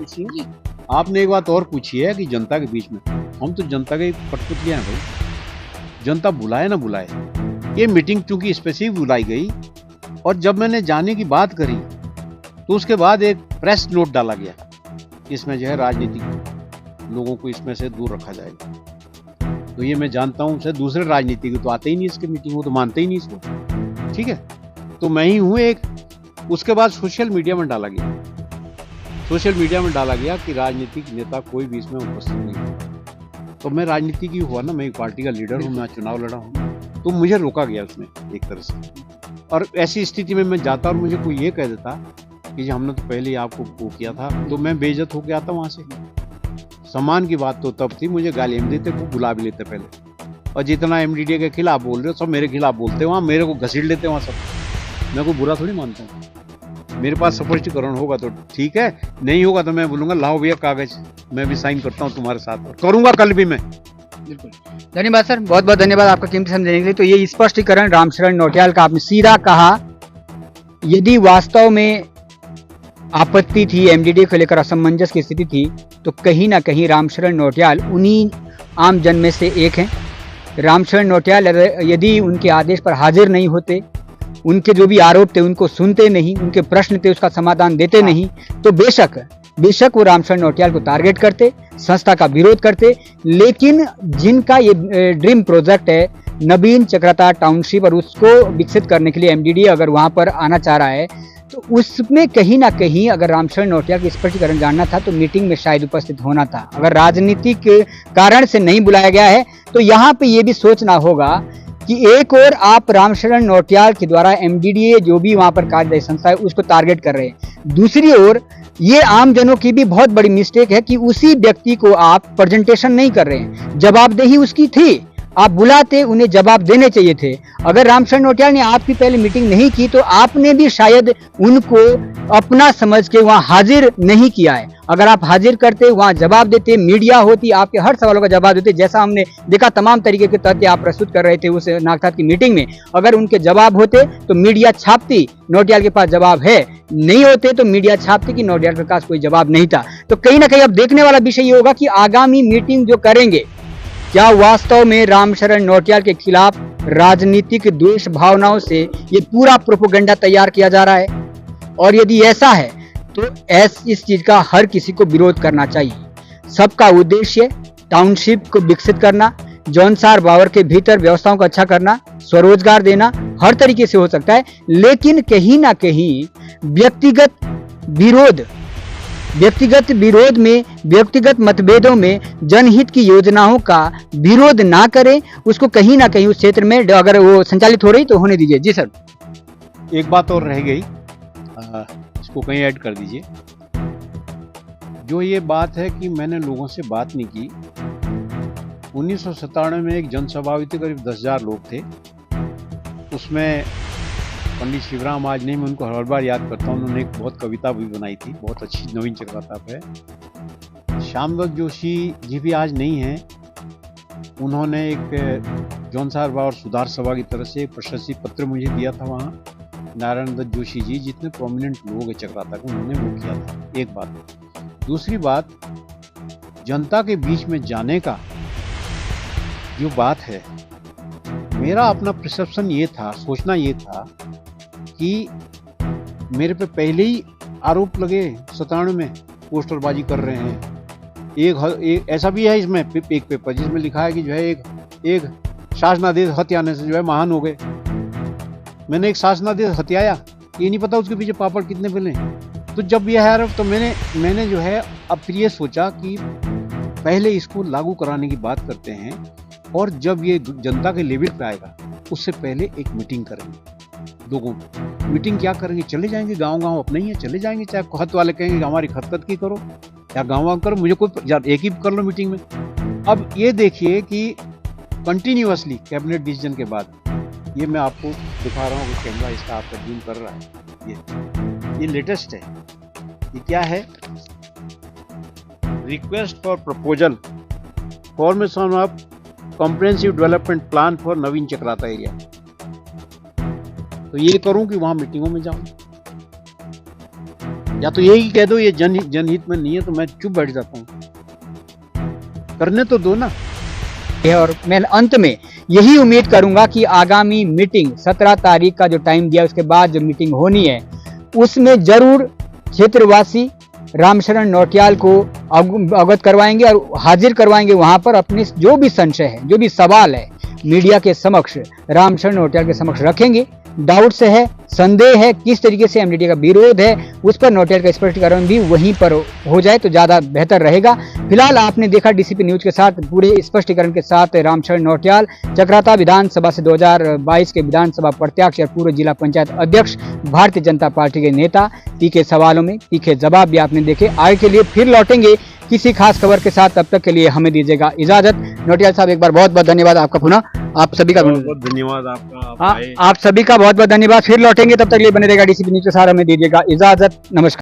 आपने एक बात और पूछी है कि जनता के बीच में, हम तो जनता के कठपुतलियां हैं भाई। जनता बुलाए ना बुलाए, ये मीटिंग चूंकि स्पेसिफिक बुलाई गई और जब मैंने जाने की बात करी तो उसके बाद एक प्रेस नोट डाला गया, इसमें जो है राजनीतिक लोगों को इसमें से दूर रखा जाएगा। तो ये मैं जानता हूं, से दूसरे राजनीतिक तो आते ही नहीं इसके मीटिंग, वो तो मानते ही नहीं इसको, ठीक है। तो मैं ही हूं एक। उसके बाद सोशल मीडिया में डाला गया, कि राजनीतिक नेता कोई भी इसमें उपस्थित नहीं है। तो मैं राजनीति की हुआ ना, मैं एक पार्टी का लीडर हूं, मैं चुनाव लड़ा हूं, तो मुझे रोका गया उसमें एक तरह से। और ऐसी स्थिति में मैं जाता और मुझे कोई ये कह देता कि हमने तो पहले ही आपको वो किया था, तो मैं बेइज्जत होके आता वहां से। सम्मान की बात तो तब थी, मुझे गाली हम देते, वो बुला भी लेते पहले। और जितना एमडीडीए के खिलाफ बोल रहे हो सब मेरे खिलाफ बोलते, वहां मेरे को घसीट लेते वहां सब। मैं कोई बुरा थोड़ी मानता हूँ। मेरे पास स्पष्टीकरण होगा तो ठीक है, नहीं होगा तो मैं बोलूंगा लाओ भैया कागज, मैं भी साइन करता हूँ तुम्हारे साथ, और करूंगा कल भी मैं। बिल्कुल, धन्यवाद सर, बहुत बहुत धन्यवाद आपका कीमती समय देने के लिए। तो ये स्पष्टीकरण रामशरण नौटियाल का आपने सीधा कहा, यदि वास्तव में आपत्ति थी, एमडीडी को लेकर असमंजस की स्थिति थी, तो कहीं ना कहीं रामशरण नौटियाल उन्हीं आम जन में से एक हैं। रामशरण नौटियाल यदि उनके आदेश पर हाजिर नहीं होते, उनके जो भी आरोप थे उनको सुनते नहीं, उनके प्रश्न थे उसका समाधान देते नहीं, तो बेशक वो रामशरण नौटियाल को टारगेट करते, संस्था का विरोध करते। लेकिन जिनका ये ड्रीम प्रोजेक्ट है नवीन चक्राता टाउनशिप, और उसको विकसित करने के लिए एमडीडी अगर वहां पर आना चाह रहा है, तो उसमें कहीं ना कहीं अगर रामशरण नौटियाल का स्पष्टीकरण जानना था तो मीटिंग में शायद उपस्थित होना था। अगर राजनीतिक कारण से नहीं बुलाया गया है तो यहाँ पे ये भी सोचना होगा कि एक और आप रामशरण नौटियाल के द्वारा एमडीडीए जो भी वहां पर कार्यदायी संस्था है उसको टारगेट कर रहे हैं, दूसरी ओर ये आम जनों की भी बहुत बड़ी मिस्टेक है कि उसी व्यक्ति को आप प्रेजेंटेशन नहीं कर रहे हैं। जवाबदेही उसकी थी, आप बुलाते, उन्हें जवाब देने चाहिए थे। अगर रामशरण नौटियाल ने आपकी पहले मीटिंग नहीं की तो आपने भी शायद उनको अपना समझ के वहां हाजिर नहीं किया है। अगर आप हाजिर करते, वहां जवाब देते, मीडिया होती, आपके हर सवालों का जवाब देते, जैसा हमने देखा तमाम तरीके के तथ्य आप प्रस्तुत कर रहे थे उस नागठाट की मीटिंग में, अगर उनके जवाब होते तो मीडिया छापती नौटियाल के पास जवाब है, नहीं होते तो मीडिया छापती कि नौटियाल के पास कोई जवाब नहीं था। तो कहीं ना कहीं अब देखने वाला विषय ये होगा कि आगामी मीटिंग जो करेंगे, क्या वास्तव में रामशरण नौटियाल के खिलाफ राजनीतिक द्वेष भावनाओं से ये पूरा प्रोपेगेंडा तैयार किया जा रहा है, और यदि ऐसा है तो इस चीज का हर किसी को विरोध करना चाहिए। सबका उद्देश्य टाउनशिप को विकसित करना, जौनसार बावर के भीतर व्यवस्थाओं को अच्छा करना, स्वरोजगार देना, हर तरीके से हो सकता है, लेकिन कहीं ना कहीं व्यक्तिगत विरोध में, व्यक्तिगत मतभेदों में जनहित की योजनाओं का विरोध ना करें, उसको कहीं ना कहीं उस क्षेत्र में अगर वो संचालित हो रही तो होने दीजिए। जी सर, एक बात और रह गई, इसको कहीं ऐड कर दीजिए। जो ये बात है कि मैंने लोगों से बात नहीं की, 1997 में एक जनसभा हुई थी, करीब 10,000 लोग थे, उसमें पंडित शिवराम, आज नहीं, मैं उनको हर बार याद करता हूँ, उन्होंने एक बहुत कविता भी बनाई थी, बहुत अच्छी, नवीन चक्राता पे। श्यामदत्त जोशी जी भी आज नहीं हैं, उन्होंने एक जौनसार बावर सुधार सभा की तरफ से एक प्रशस्ति पत्र मुझे दिया था वहाँ। नारायण दत्त जोशी जी, जितने प्रोमिनेंट लोग हैं चक्राता के, उन्होंने वो किया था, एक बात। दूसरी बात, जनता के बीच में जाने का जो बात है, मेरा अपना परसेप्शन ये था, सोचना ये था कि मेरे पे पहले ही आरोप लगे 97 में, पोस्टरबाजी कर रहे हैं। एक ऐसा भी है इसमें एक पेपर जिसमें लिखा है कि जो है एक शासनादेश हत्याने से जो है महान हो गए। मैंने एक शासनादेश हत्याया, ये नहीं पता उसके पीछे पापड़ कितने मिले। तो जब यह आरोप, तो मैंने जो है अब फिर ये सोचा कि पहले इसको लागू कराने की बात करते हैं, और जब ये जनता के लेवल पे आएगा उससे पहले एक मीटिंग करेंगे। लोगों मीटिंग क्या करेंगे, चले जाएंगे गांव अपने ही है, चले जाएंगे, चाहे खत वाले कहेंगे हमारी खत की करो या गाँव करो, मुझे कोई एक ही कर लो मीटिंग में। अब ये देखिए कि कंटिन्यूअसली कैबिनेट डिसीजन के बाद, ये मैं आपको दिखा रहा हूँ, कैमरा इसका आपका जूम कर रहा है, ये लेटेस्ट है। ये क्या है, request for proposal formation of comprehensive development plan for Naveen Chakrata area. तो ये करूं कि वहां मीटिंगों में जाऊं, या तो यही कह दो ये जनहित में नहीं है, तो मैं चुप बैठ जाता हूं। करने तो दो ना। और मैं अंत में यही उम्मीद करूंगा कि आगामी मीटिंग 17 तारीख का जो टाइम दिया, उसके बाद जो मीटिंग होनी है उसमें जरूर क्षेत्रवासी रामशरण नौटियाल को अवगत करवाएंगे और हाजिर करवाएंगे वहां पर। अपने जो भी संशय है, जो भी सवाल है, मीडिया के समक्ष, रामशरण नौटियाल के समक्ष रखेंगे। डाउट्स है, संदेह है, किस तरीके से एमडीडी का विरोध है, उस पर नौटियाल का स्पष्टीकरण भी वहीं पर हो जाए तो ज्यादा बेहतर रहेगा। फिलहाल आपने देखा डीसीपी न्यूज के साथ पूरे स्पष्टीकरण के साथ रामशरण नौटियाल चक्राता विधानसभा से 2022 के विधानसभा प्रत्याशी और पूर्व जिला पंचायत अध्यक्ष, भारतीय जनता पार्टी के नेता। तीखे सवालों में तीखे जवाब भी आपने देखे। आगे के लिए फिर लौटेंगे किसी खास खबर के साथ, तब तक के लिए हमें दीजिएगा इजाजत। नौटियाल साहब, एक बार बहुत बहुत धन्यवाद आपका पुनः। आप सभी का बहुत बहुत धन्यवाद आपका, आप आए। आप सभी का बहुत बहुत धन्यवाद। फिर लौटेंगे, तब तक के लिए बने रहेगा डीसीपी न्यूज़ के साथ। हमें दीजिएगा इजाजत। नमस्कार।